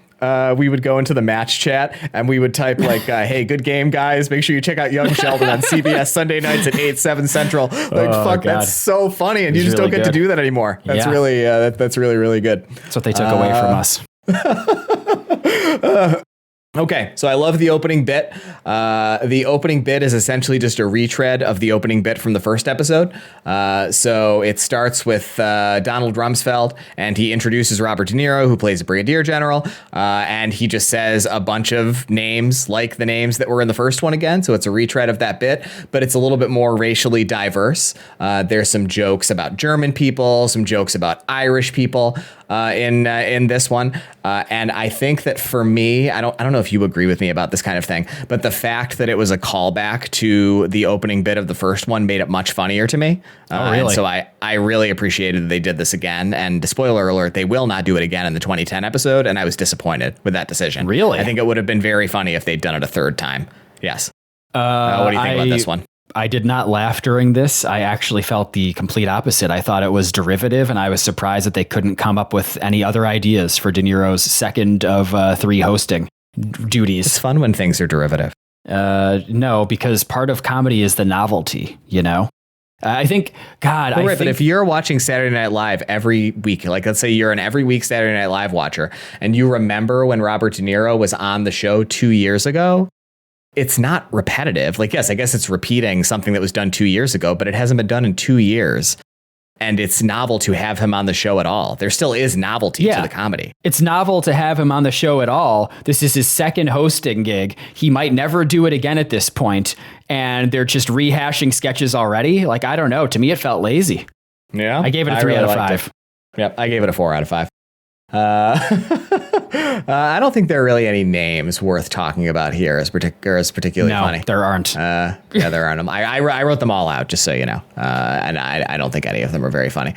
Speaker 2: We would go into the match chat and we would type like, "Hey, good game, guys! Make sure you check out Young Sheldon on CBS Sunday nights at 8/7 Central." Like, that's so funny, and you just don't get to do that anymore. That's really that's really good.
Speaker 1: That's what they took away from us.
Speaker 2: Okay, so I love the opening bit. The opening bit is essentially just a retread of the opening bit from the first episode. So it starts with Donald Rumsfeld, and he introduces Robert De Niro, who plays a brigadier general, and he just says a bunch of names like the names that were in the first one again. So it's a retread of that bit, but it's a little bit more racially diverse. There's some jokes about German people, some jokes about Irish people in this one, and I think that for me, I don't know if you agree with me about this kind of thing, but the fact that it was a callback to the opening bit of the first one made it much funnier to me.
Speaker 1: Really?
Speaker 2: And so I really appreciated that they did this again. And spoiler alert, they will not do it again in the 2010 episode, and I was disappointed with that decision.
Speaker 1: Really?
Speaker 2: I think it would have been very funny if they'd done it a third time. Yes. What do you think about this one?
Speaker 1: I did not laugh during this. I actually felt the complete opposite. I thought it was derivative, and I was surprised that they couldn't come up with any other ideas for De Niro's second of 3 hosting duties.
Speaker 2: It's fun when things are derivative.
Speaker 1: No, because part of comedy is the novelty, I think, God,
Speaker 2: but if you're watching Saturday Night Live every week, like let's say you're an every week Saturday Night Live watcher, and you remember when Robert De Niro was on the show 2 years ago, it's not repetitive. Like, yes, I guess it's repeating something that was done 2 years ago, but it hasn't been done in 2 years. And it's novel to have him on the show at all. There still is novelty to the comedy.
Speaker 1: It's novel to have him on the show at all. This is his second hosting gig. He might never do it again at this point, and they're just rehashing sketches already. Like, I don't know. To me, it felt lazy.
Speaker 2: Yeah.
Speaker 1: I gave it a 3 out of 5.
Speaker 2: Yep. I gave it a 4 out of 5. I don't think there are really any names worth talking about here as particularly funny.
Speaker 1: There aren't.
Speaker 2: There aren't. I wrote them all out, just so you know. And I don't think any of them are very funny.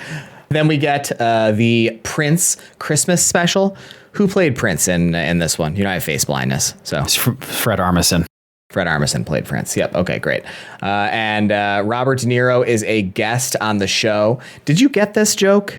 Speaker 2: Then we get the Prince Christmas special. Who played Prince in this one? I have face blindness. So
Speaker 1: it's Fred Armisen.
Speaker 2: Fred Armisen played Prince. Yep. Okay, great. And Robert De Niro is a guest on the show. Did you get this joke?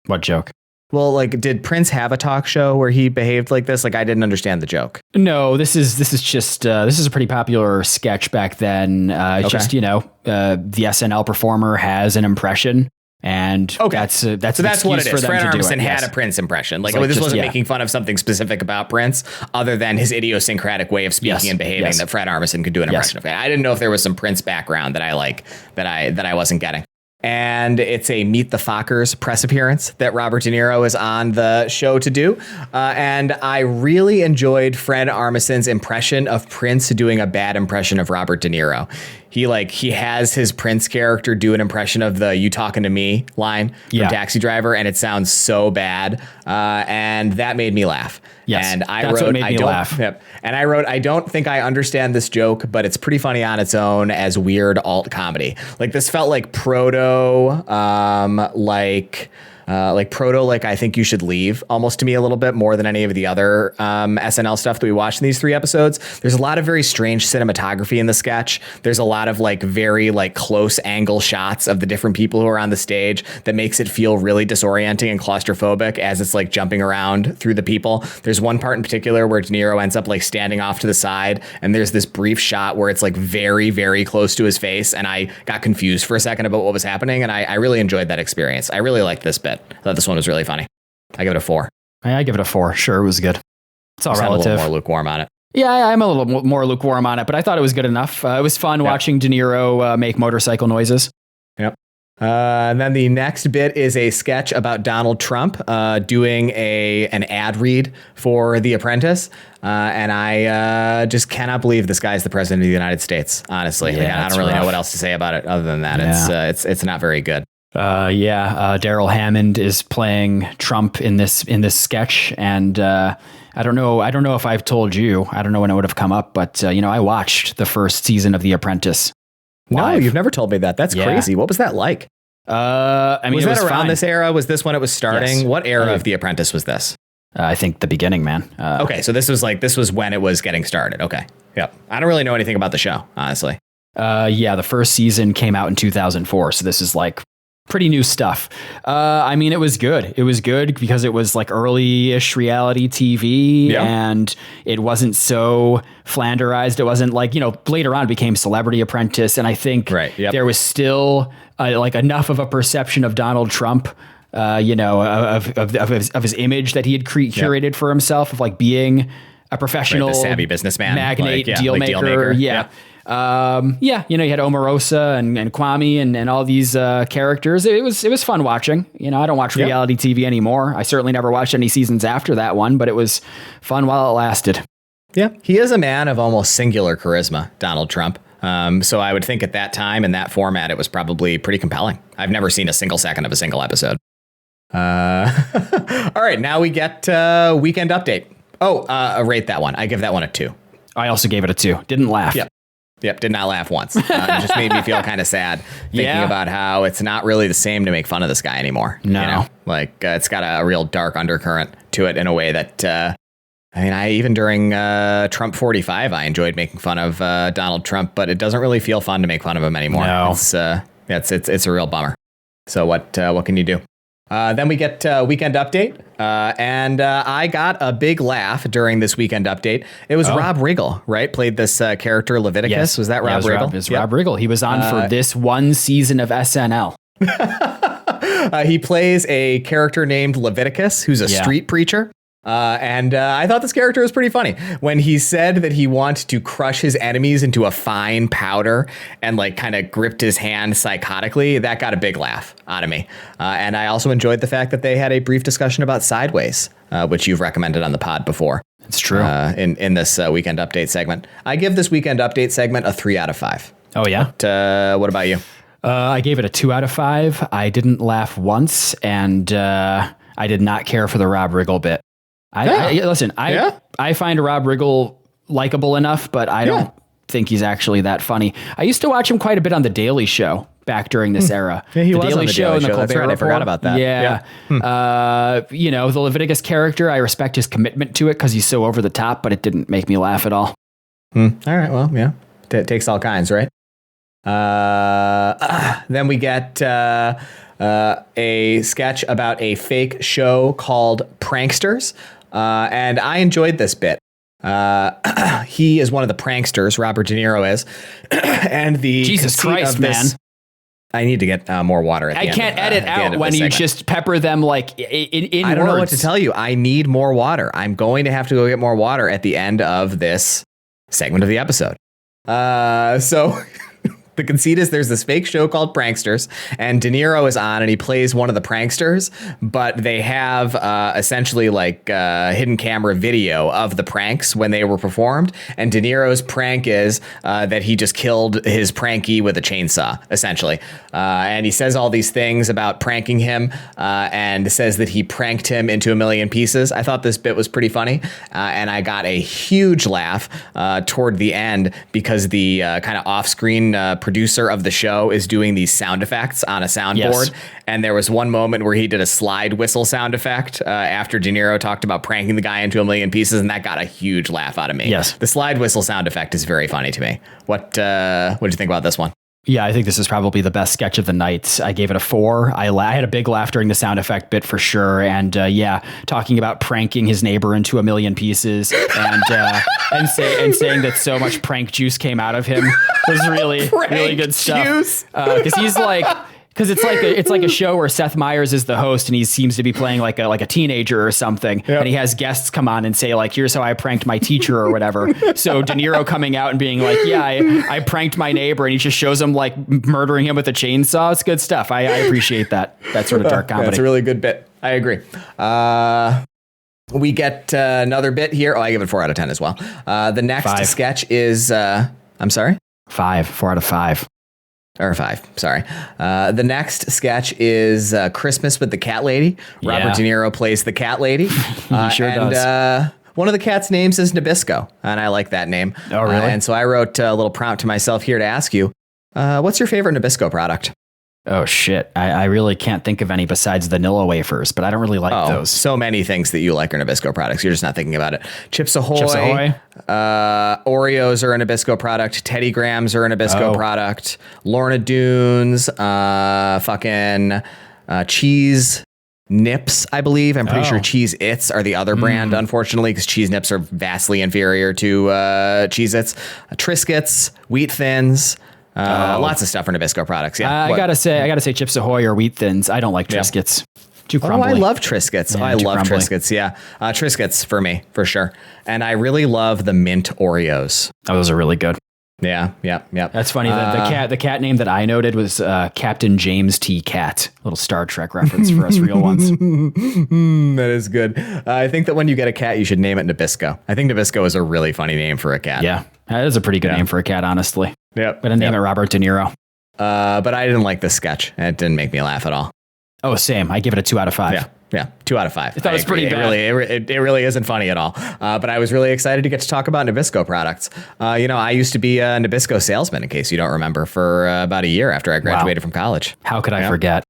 Speaker 1: What joke?
Speaker 2: Well, like, did Prince have a talk show where he behaved like this? Like, I didn't understand the joke.
Speaker 1: No, this is just this is a pretty popular sketch back then. Just the SNL performer has an impression, and that's what it is. Fred
Speaker 2: Armisen had a Prince impression. Like this wasn't making fun of something specific about Prince, other than his idiosyncratic way of speaking and behaving that Fred Armisen could do an impression of. I didn't know if there was some Prince background that I wasn't getting. And it's a Meet the Fockers press appearance that Robert De Niro is on the show to do. And I really enjoyed Fred Armisen's impression of Prince doing a bad impression of Robert De Niro. he has his Prince character do an impression of the "you talking to me" line from Taxi Driver, and it sounds so bad, and that made me laugh.
Speaker 1: Yes,
Speaker 2: and I
Speaker 1: that's
Speaker 2: wrote,
Speaker 1: what made me laugh.
Speaker 2: Yep, and I wrote, I don't think I understand this joke, but it's pretty funny on its own as weird alt comedy. Like this felt like proto, like I Think You Should Leave almost to me a little bit more than any of the other SNL stuff that we watched in these 3 episodes. There's a lot of very strange cinematography in the sketch. There's a lot of like very like close angle shots of the different people who are on the stage that makes it feel really disorienting and claustrophobic as it's like jumping around through the people. There's one part in particular where De Niro ends up like standing off to the side, and there's this brief shot where it's like very, very close to his face, and I got confused for a second about what was happening, and I really enjoyed that experience. I really liked this bit. I thought this one was really funny. I give it a 4.
Speaker 1: I give it a 4. Sure, it was good. It's all relative.
Speaker 2: A little more lukewarm on it.
Speaker 1: Yeah, I'm a little more lukewarm on it, but I thought it was good enough. It was fun watching De Niro make motorcycle noises.
Speaker 2: Yep. And then the next bit is a sketch about Donald Trump doing an ad read for The Apprentice. And I just cannot believe this guy's the president of the United States, honestly.
Speaker 1: Yeah,
Speaker 2: I don't really know what else to say about it other than that. Yeah. It's not very good.
Speaker 1: Daryl Hammond is playing Trump in this sketch, and I don't know if I've told you. I don't know when it would have come up, but I watched the first season of The Apprentice.
Speaker 2: No, you've never told me that. That's crazy. What was that like? Was that around this era? Was this when it was starting? Yes. What era of The Apprentice was this?
Speaker 1: I think the beginning, man.
Speaker 2: Okay, so this was when it was getting started. Okay, yep. I don't really know anything about the show, honestly.
Speaker 1: The first season came out in 2004, so this is like pretty new stuff. It was good. It was good because it was like early-ish reality TV, and it wasn't so flanderized. It wasn't like, later on it became Celebrity Apprentice, and I think there was still like enough of a perception of Donald Trump, of his image that he had curated for himself, of like being a professional,
Speaker 2: the savvy businessman,
Speaker 1: magnate, deal maker. Yeah. You had Omarosa and Kwame and all these characters. It was fun watching. I don't watch reality TV anymore. I certainly never watched any seasons after that one, but it was fun while it lasted.
Speaker 2: Yeah, he is a man of almost singular charisma, Donald Trump. So I would think at that time in that format, it was probably pretty compelling. I've never seen a single second of a single episode. All right, now we get Weekend Update. Rate that one. I give that one a 2.
Speaker 1: I also gave it a 2. Didn't laugh.
Speaker 2: Yep, did not laugh once. It just made me feel kind of sad thinking about how it's not really the same to make fun of this guy anymore.
Speaker 1: No.
Speaker 2: It's got a real dark undercurrent to it in a way that, even during Trump 45, I enjoyed making fun of Donald Trump, but it doesn't really feel fun to make fun of him anymore.
Speaker 1: No.
Speaker 2: It's a real bummer. So what can you do? Then we get Weekend Update, and I got a big laugh during this Weekend Update. It was Rob Riggle, right? Played this character Leviticus.
Speaker 1: Yes.
Speaker 2: Was that Rob Riggle?
Speaker 1: It was Rob Riggle. He was on for this one season of SNL.
Speaker 2: He plays a character named Leviticus, who's a street preacher. And I thought this character was pretty funny when he said that he wanted to crush his enemies into a fine powder and like kind of gripped his hand psychotically. That got a big laugh out of me. And I also enjoyed the fact that they had a brief discussion about Sideways, which you've recommended on the pod before.
Speaker 1: It's true.
Speaker 2: In this Weekend Update segment. I give this Weekend Update segment a 3 out of 5.
Speaker 1: Oh, yeah.
Speaker 2: But, what about you?
Speaker 1: I gave it a 2 out of 5. I didn't laugh once, and I did not care for the Rob Riggle bit. I find Rob Riggle likable enough, but I don't think he's actually that funny. I used to watch him quite a bit on The Daily Show back during this era.
Speaker 2: Yeah, he
Speaker 1: was
Speaker 2: on The Daily Show and the Colbert Report. I forgot about that.
Speaker 1: Yeah. The Leviticus character, I respect his commitment to it because he's so over the top, but it didn't make me laugh at all.
Speaker 2: All right, well, yeah. It takes all kinds, right? Then we get a sketch about a fake show called Pranksters. And I enjoyed this bit. He is one of the pranksters, Robert De Niro is. And the
Speaker 1: Jesus Christ, man.
Speaker 2: I need to get more water at the end.
Speaker 1: I can't edit out when you just pepper them like in
Speaker 2: I don't
Speaker 1: words.
Speaker 2: know what to tell you. I need more water. I'm going to have to go get more water at the end of this segment of the episode. So The conceit is there's this fake show called Pranksters, and De Niro is on, and he plays one of the pranksters, but they have essentially like hidden camera video of the pranks when they were performed. And De Niro's prank is that he just killed his pranky with a chainsaw, essentially. And he says all these things about pranking him and says that he pranked him into a million pieces. I thought this bit was pretty funny, and I got a huge laugh toward the end because the kind of off-screen producer of the show is doing these sound effects on a soundboard. Yes. And there was one moment where he did a slide whistle sound effect after De Niro talked about pranking the guy into a million pieces, and that got a huge laugh out of me.
Speaker 1: Yes.
Speaker 2: The slide whistle sound effect is very funny to me. What did you think about this one?
Speaker 1: Yeah, I think this is probably the best sketch of the night. I gave it a 4. I had a big laugh during the sound effect bit for sure. And talking about pranking his neighbor into a million pieces and saying that so much prank juice came out of him was really good stuff. Because he's like. Because it's like a show where Seth Meyers is the host and he seems to be playing like a teenager or something. Yep. And he has guests come on and say like, here's how I pranked my teacher or whatever. So De Niro coming out and being like, yeah, I pranked my neighbor, and he just shows him like murdering him with a chainsaw. It's good stuff. I appreciate that sort of dark comedy.
Speaker 2: That's a really good bit. I agree. We get another bit here. Oh, I give it 4 out of 10 as well. The next
Speaker 1: 5.
Speaker 2: sketch is, I'm sorry?
Speaker 1: 5, 4 out of 5.
Speaker 2: Or 5, sorry. The next sketch is Christmas with the Cat Lady. Robert De Niro plays the Cat Lady.
Speaker 1: He sure
Speaker 2: does. One of the cat's names is Nabisco, and I like that name.
Speaker 1: Oh, really?
Speaker 2: And so I wrote a little prompt to myself here to ask you, what's your favorite Nabisco product?
Speaker 1: Oh, shit. I really can't think of any besides vanilla wafers, but I don't really like those.
Speaker 2: So many things that you like are Nabisco products. You're just not thinking about it. Chips Ahoy. Oreos are a Nabisco product. Teddy Grahams are a Nabisco product. Lorna Doones. Cheese Nips, I believe. I'm pretty sure Cheese Its are the other brand, unfortunately, because Cheese Nips are vastly inferior to Cheese Its. Triscuits, Wheat Thins. Lots of stuff for Nabisco products. Yeah,
Speaker 1: I gotta say Chips Ahoy or Wheat Thins. I don't like Triscuits. Too crumbly.
Speaker 2: I love Triscuits.
Speaker 1: Yeah,
Speaker 2: I love
Speaker 1: crumbly.
Speaker 2: Triscuits. Yeah, Triscuits for me for sure. And I really love the mint Oreos.
Speaker 1: Oh, those are really good.
Speaker 2: Yeah.
Speaker 1: That's funny. The cat name that I noted was Captain James T. Cat. Little Star Trek reference for us real ones.
Speaker 2: That is good. I think that when you get a cat, you should name it Nabisco. I think Nabisco is a really funny name for a cat.
Speaker 1: Yeah, that is a pretty good name for a cat, honestly.
Speaker 2: Yep.
Speaker 1: But I name it Robert De Niro.
Speaker 2: But I didn't like this sketch. It didn't make me laugh at all.
Speaker 1: Oh, same. I give it a 2 out of 5.
Speaker 2: Yeah, 2 out of 5.
Speaker 1: That was pretty bad.
Speaker 2: It really isn't funny at all. But I was really excited to get to talk about Nabisco products. I used to be a Nabisco salesman, in case you don't remember, for about a year after I graduated from college.
Speaker 1: How could I forget?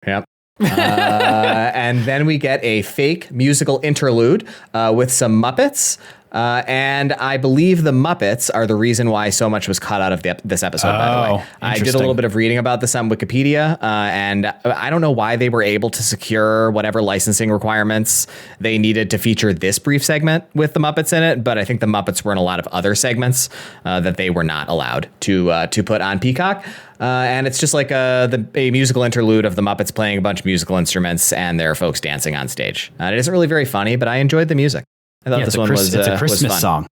Speaker 2: Yep. And then we get a fake musical interlude with some Muppets. And I believe the Muppets are the reason why so much was cut out of this episode, by the way. I did a little bit of reading about this on Wikipedia, and I don't know why they were able to secure whatever licensing requirements they needed to feature this brief segment with the Muppets in it, but I think the Muppets were in a lot of other segments that they were not allowed to put on Peacock. And it's just like a musical interlude of the Muppets playing a bunch of musical instruments and their folks dancing on stage. It isn't really very funny, but I enjoyed the music. I thought this one was
Speaker 1: it's a Christmas song.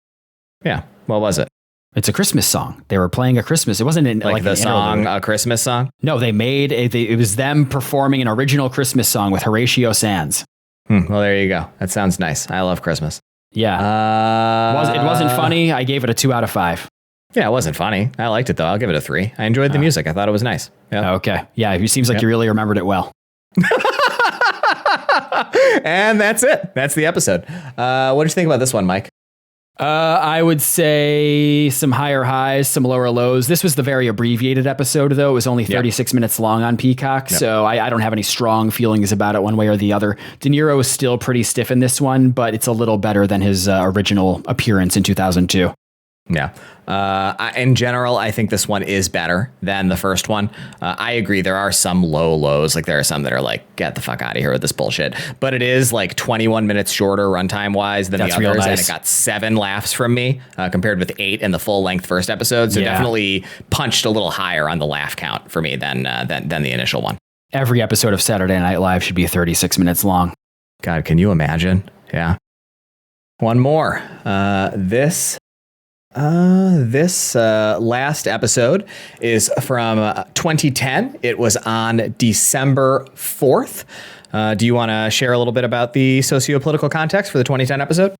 Speaker 2: Yeah. What was it?
Speaker 1: It's a Christmas song. They were playing a Christmas. It wasn't like
Speaker 2: the song, a Christmas song?
Speaker 1: No, they made it was them performing an original Christmas song with Horatio Sands.
Speaker 2: Well, there you go. That sounds nice. I love Christmas.
Speaker 1: Yeah. It wasn't funny. I gave it a 2 out of 5.
Speaker 2: Yeah, it wasn't funny. I liked it, though. I'll give it a 3. I enjoyed the music. I thought it was nice. Yep.
Speaker 1: Okay. Yeah, it seems like you really remembered it well.
Speaker 2: And that's it. That's the episode. What did you think about this one, Mike?
Speaker 1: I would say some higher highs, some lower lows. This was the very abbreviated episode, though. It was only 36 minutes long on Peacock, so I don't have any strong feelings about it one way or the other. De Niro is still pretty stiff in this one, but it's a little better than his original appearance in 2002.
Speaker 2: Yeah. In general, I think this one is better than the first one. I agree. There are some low lows. Like there are some that are like, get the fuck out of here with this bullshit. But it is like 21 minutes shorter runtime wise than the others. Nice. And it got 7 laughs from me compared with 8 in the full length first episode. So definitely punched a little higher on the laugh count for me than the initial one.
Speaker 1: Every episode of Saturday Night Live should be 36 minutes long.
Speaker 2: God, can you imagine? Yeah. One more. This This last episode is from 2010. It was on December 4th. Do you want to share a little bit about the socio-political context for the 2010 episode?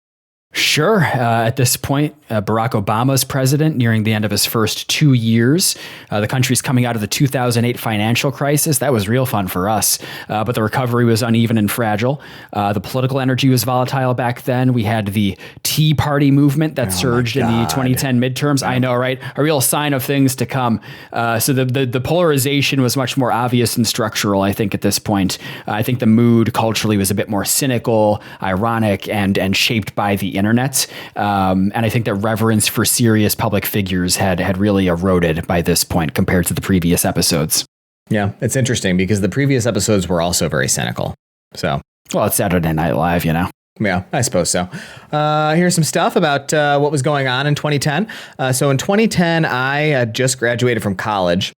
Speaker 1: Sure. At this point, Barack Obama's president, nearing the end of his first 2 years. The country's coming out of the 2008 financial crisis. That was real fun for us. But the recovery was uneven and fragile. The political energy was volatile back then. We had the Tea Party movement that surged in the 2010 midterms. I know, right? A real sign of things to come. So the polarization was much more obvious and structural, I think, at this point. I think the mood culturally was a bit more cynical, ironic, and shaped by the internet. And I think that reverence for serious public figures had really eroded by this point compared to the previous episodes.
Speaker 2: Yeah, it's interesting because the previous episodes were also very cynical. So,
Speaker 1: well, it's Saturday Night Live, you know.
Speaker 2: Yeah, I suppose so. Here's some stuff about what was going on in 2010. So in 2010, I just graduated from college.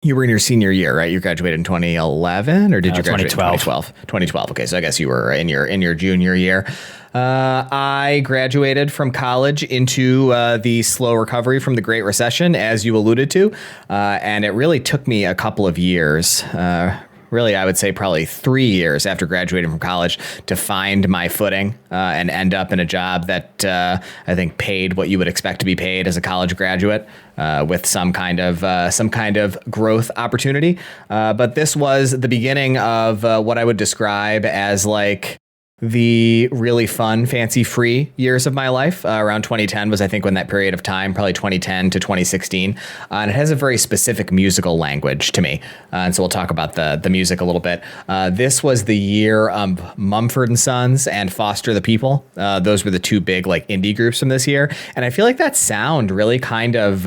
Speaker 2: You were in your senior year, right? You graduated in 2011, or did you graduate
Speaker 1: 2012.
Speaker 2: in 2012? Okay, so I guess you were in your junior year. I graduated from college into the slow recovery from the Great Recession, as you alluded to, and it really took me a couple of years. Really, I would say probably 3 years after graduating from college to find my footing and end up in a job that I think paid what you would expect to be paid as a college graduate with some kind of growth opportunity. But this was the beginning of what I would describe as like the really fun, fancy-free years of my life. Around 2010 was, I think, when that period of time, probably 2010 to 2016. And it has a very specific musical language to me. And so we'll talk about the music a little bit. This was the year of Mumford & Sons and Foster the People. Those were the two big like indie groups from this year. And I feel like that sound really kind of,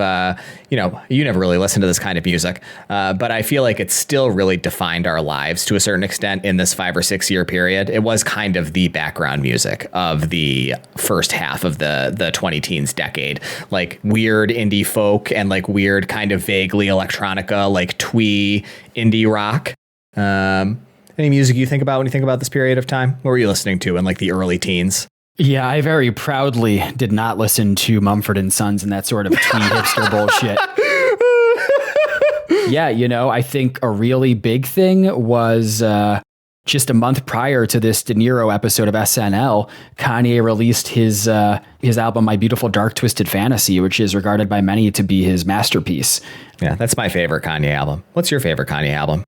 Speaker 2: you never really listen to this kind of music, but I feel like it still really defined our lives to a certain extent in this 5 or 6 year period. It was kind of the background music of the first half of the 20 teens decade, like weird indie folk and like weird kind of vaguely electronica, like twee indie rock. Any music you think about when you think about this period of time? What were you listening to in like the early teens?
Speaker 1: Yeah, I very proudly did not listen to Mumford & Sons and that sort of twee hipster bullshit. Yeah, I think a really big thing was just a month prior to this De Niro episode of SNL, Kanye released his album My Beautiful Dark Twisted Fantasy, which is regarded by many to be his masterpiece.
Speaker 2: Yeah, that's my favorite Kanye album. What's your favorite Kanye album?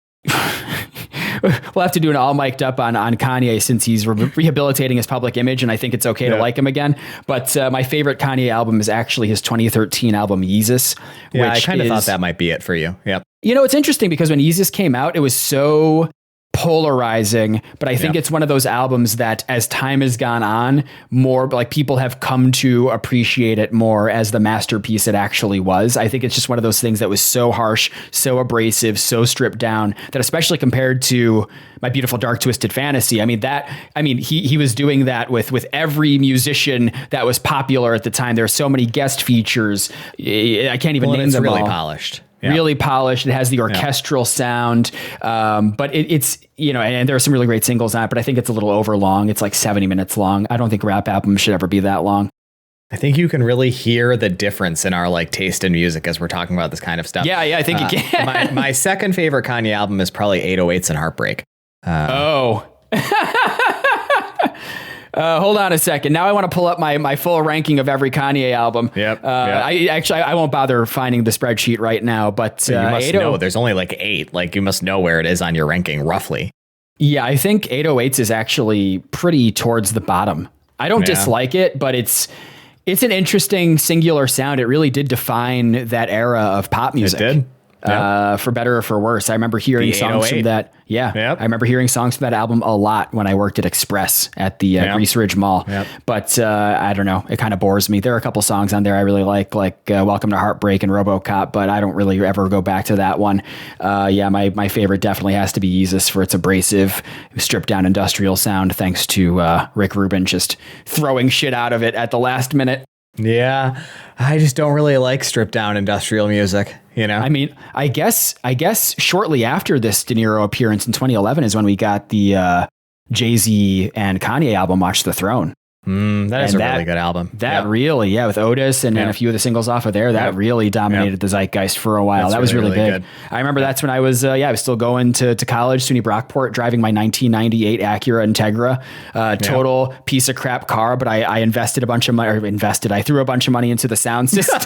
Speaker 1: We'll have to do an all mic'd up on Kanye since he's rehabilitating his public image, and I think it's okay to like him again. But my favorite Kanye album is actually his 2013 album, Yeezus.
Speaker 2: Yeah, I kind of thought that might be it for you. Yep.
Speaker 1: It's interesting because when Yeezus came out, it was so polarizing, but I think it's one of those albums that as time has gone on, more like people have come to appreciate it more as the masterpiece it actually was. I think it's just one of those things that was so harsh, so abrasive, so stripped down that especially compared to My Beautiful Dark Twisted Fantasy, he was doing that with every musician that was popular at the time. There are so many guest features. I can't even name them
Speaker 2: really
Speaker 1: all.
Speaker 2: Polished.
Speaker 1: Yeah. Really polished. It has the orchestral sound, but it's and there are some really great singles on it, but I think it's a little over long. It's like 70 minutes long. I don't think rap albums should ever be that long.
Speaker 2: I think you can really hear the difference in our like taste in music as we're talking about this kind of stuff.
Speaker 1: Yeah, I think you can.
Speaker 2: my second favorite Kanye album is probably 808s and Heartbreak.
Speaker 1: Hold on a second. Now I want to pull up my full ranking of every Kanye album.
Speaker 2: Yep.
Speaker 1: I won't bother finding the spreadsheet right now, but
Speaker 2: you must know there's only like 8. Like you must know where it is on your ranking roughly.
Speaker 1: Yeah, I think 808s is actually pretty towards the bottom. I don't dislike it, but it's an interesting singular sound. It really did define that era of pop music.
Speaker 2: It did.
Speaker 1: For better or for worse. I remember hearing songs from that. Yeah. Yep. I remember hearing songs from that album a lot when I worked at Express at the Grease Ridge Mall. Yep. But I don't know. It kind of bores me. There are a couple songs on there I really like Welcome to Heartbreak and RoboCop, but I don't really ever go back to that one. My favorite definitely has to be Yeezus for its abrasive, stripped down industrial sound, thanks to Rick Rubin just throwing shit out of it at the last minute.
Speaker 2: Yeah, I just don't really like stripped down industrial music,
Speaker 1: I guess shortly after this De Niro appearance in 2011 is when we got the Jay-Z and Kanye album, Watch the Throne.
Speaker 2: That is a really good album.
Speaker 1: That really, with Otis and a few of the singles off of there, that really dominated the zeitgeist for a while. That was really big. Good. I remember that's when I was, I was still going to college, SUNY Brockport, driving my 1998 Acura Integra, total piece of crap car, but I invested a bunch of money, I threw a bunch of money into the sound system.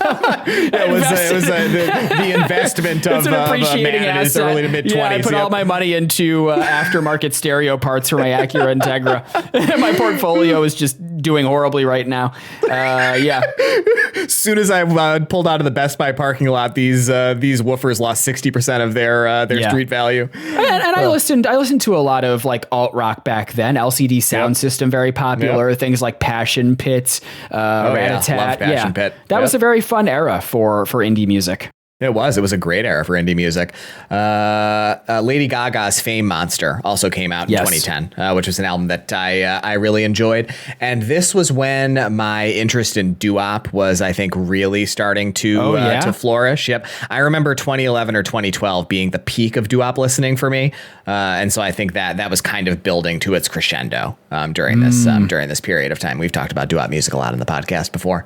Speaker 2: It was the investment of a man in his early to mid 20s.
Speaker 1: Yeah, I put all my money into aftermarket stereo parts for my Acura Integra. My portfolio is just doing horribly right now.
Speaker 2: As soon as I pulled out of the Best Buy parking lot, these woofers lost 60% of their street value.
Speaker 1: And I listened to a lot of like alt rock back then. LCD Sound System, very popular. Things like Passion Pit, Rat-a-tat.
Speaker 2: Loved Passion Pit.
Speaker 1: That was a very fun era for indie music.
Speaker 2: It was a great era for indie music. Lady Gaga's Fame Monster also came out in 2010, which was an album that I really enjoyed. And this was when my interest in doo-wop was, I think, really starting to flourish. Yep. I remember 2011 or 2012 being the peak of doo-wop listening for me. And so I think that was kind of building to its crescendo during this period of time. We've talked about doo-wop music a lot in the podcast before.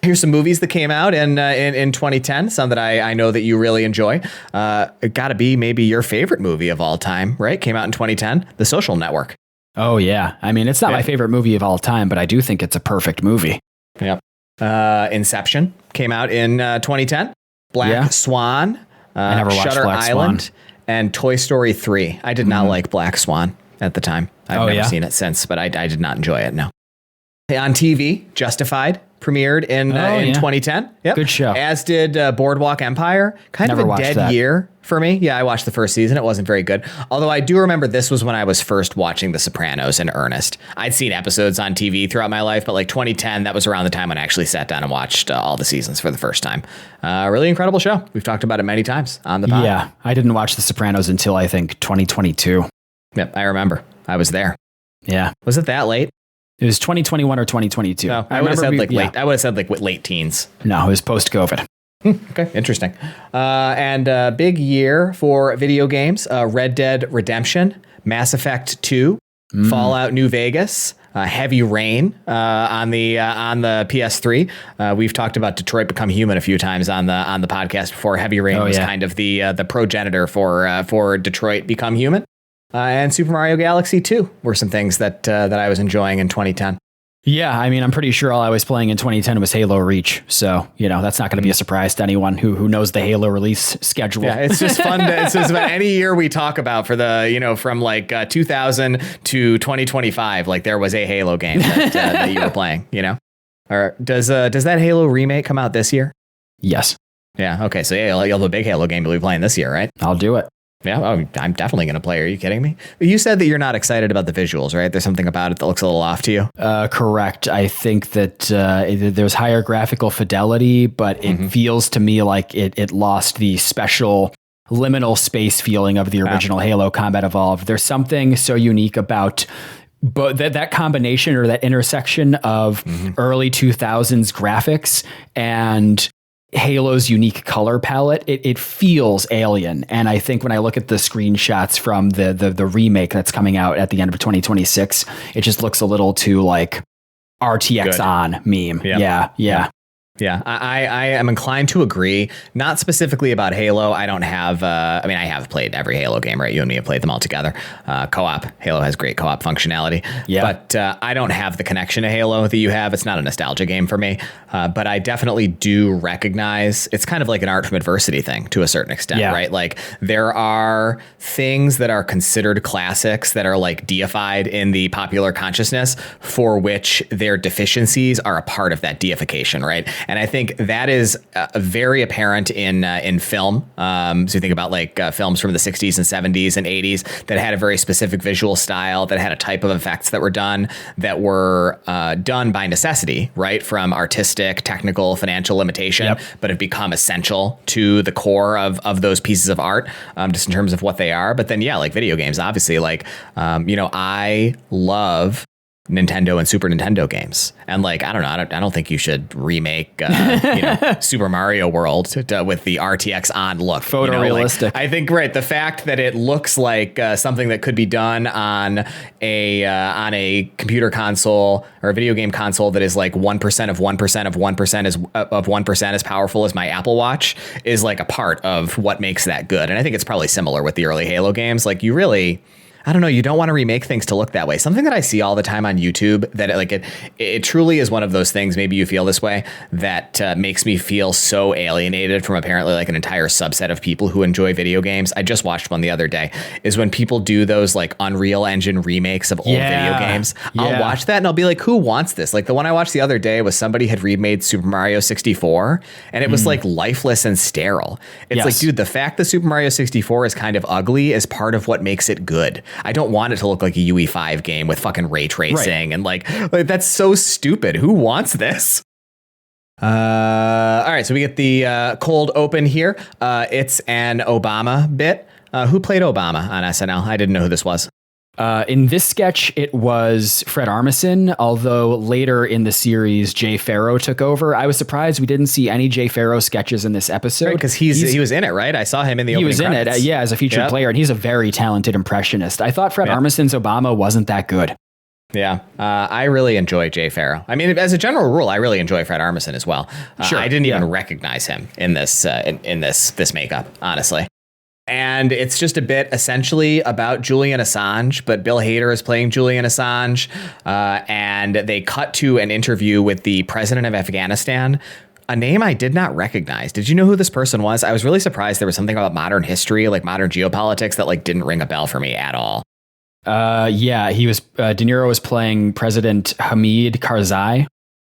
Speaker 2: Here's some movies that came out in 2010, some that I know that you really enjoy. It got to be maybe your favorite movie of all time, right? Came out in 2010, The Social Network.
Speaker 1: Oh, yeah. I mean, it's not my favorite movie of all time, but I do think it's a perfect movie.
Speaker 2: Yep. Inception came out in 2010. Black Swan,
Speaker 1: I never watched
Speaker 2: Shutter
Speaker 1: Black
Speaker 2: Island,
Speaker 1: Swan.
Speaker 2: and Toy Story 3. I did not like Black Swan at the time. I've never seen it since, but I did not enjoy it, no. On TV, Justified premiered in 2010. Yep.
Speaker 1: Good show.
Speaker 2: As did Boardwalk Empire. Kind of a dead year for me. Yeah, I watched the first season. It wasn't very good. Although I do remember this was when I was first watching The Sopranos in earnest. I'd seen episodes on TV throughout my life, but like 2010, that was around the time when I actually sat down and watched all the seasons for the first time. Really incredible show. We've talked about it many times on the pod.
Speaker 1: Yeah, I didn't watch The Sopranos until I think 2022.
Speaker 2: Yep, I remember. I was there.
Speaker 1: Yeah.
Speaker 2: Was it that late?
Speaker 1: It was 2021 or 2022.
Speaker 2: No, I would have said late. I would have said late teens.
Speaker 1: No, it was post-COVID.
Speaker 2: Okay, interesting. And a big year for video games: Red Dead Redemption, Mass Effect 2, Fallout New Vegas, Heavy Rain on the PS3. We've talked about Detroit Become Human a few times on the podcast before. Heavy Rain was kind of the progenitor for Detroit Become Human. And Super Mario Galaxy 2 were some things that I was enjoying in 2010.
Speaker 1: Yeah, I mean, I'm pretty sure all I was playing in 2010 was Halo Reach. So, that's not going to be a surprise to anyone who knows the Halo release schedule.
Speaker 2: Yeah, it's just fun. It's just about any year we talk about for the, from like 2000 to 2025, like there was a Halo game that you were playing, Or does that Halo remake come out this year?
Speaker 1: Yes.
Speaker 2: Yeah. Okay. So you'll have a big Halo game you'll be playing this year, right?
Speaker 1: I'll do it.
Speaker 2: Yeah, I'm definitely going to play. Are you kidding me? You said that you're not excited about the visuals, right? There's something about it that looks a little off to you.
Speaker 1: Correct. I think that there's higher graphical fidelity, but it feels to me like it lost the special liminal space feeling of the original Halo Combat Evolved. There's something so unique about but that combination or that intersection of early 2000s graphics and Halo's unique color palette, it feels alien. And I think when I look at the screenshots from the remake that's coming out at the end of 2026, it just looks a little too like RTX on meme. Yep. Yeah.
Speaker 2: Yeah, I am inclined to agree. Not specifically about Halo. I don't have, I have played every Halo game, right? You and me have played them all together. Co-op. Halo has great co-op functionality. Yeah. But I don't have the connection to Halo that you have. It's not a nostalgia game for me. But I definitely do recognize it's kind of like an art from adversity thing to a certain extent, right? Like there are things that are considered classics that are like deified in the popular consciousness for which their deficiencies are a part of that deification, right? And I think that is very apparent in film. So you think about like films from the 60s and 70s and 80s that had a very specific visual style, that had a type of effects that were done by necessity, right? From artistic, technical, financial limitation, but have become essential to the core of those pieces of art, just in terms of what they are. But then, like video games, obviously, like, I love Nintendo and Super Nintendo games. And like, I don't know, I don't think you should remake Super Mario World with the RTX on look.
Speaker 1: Photorealistic.
Speaker 2: I think, right, the fact that it looks like something that could be done on a computer console or a video game console that is like 1% of 1% of 1% of 1% as powerful as my Apple Watch is like a part of what makes that good. And I think it's probably similar with the early Halo games. Like, you really, I don't know, you don't want to remake things to look that way. Something that I see all the time on YouTube that it truly is one of those things, maybe you feel this way, that makes me feel so alienated from apparently like an entire subset of people who enjoy video games. I just watched one the other day, is when people do those like Unreal Engine remakes of old video games. I'll watch that and I'll be like, who wants this? Like the one I watched the other day was somebody had remade Super Mario 64 and it was like lifeless and sterile. It's like, dude, the fact that Super Mario 64 is kind of ugly is part of what makes it good. I don't want it to look like a UE5 game with fucking ray tracing and like that's so stupid. Who wants this? All right, so we get the cold open here. It's an Obama bit. Who played Obama on SNL? I didn't know who this was.
Speaker 1: In this sketch, it was Fred Armisen, although later in the series, Jay Farrow took over. I was surprised we didn't see any Jay Farrow sketches in this episode.
Speaker 2: Because he was in it, right? I saw him in the opening credits.
Speaker 1: He was in it, as a featured player, and he's a very talented impressionist. I thought Fred Armisen's Obama wasn't that good.
Speaker 2: Yeah, I really enjoy Jay Farrow. I mean, as a general rule, I really enjoy Fred Armisen as well. Sure, I didn't even recognize him in this in this makeup, honestly. And it's just a bit essentially about Julian Assange, but Bill Hader is playing Julian Assange. And they cut to an interview with the president of Afghanistan, a name I did not recognize. Did you know who this person was? I was really surprised there was something about modern history, like modern geopolitics, that like didn't ring a bell for me at all.
Speaker 1: He was De Niro was playing President Hamid Karzai.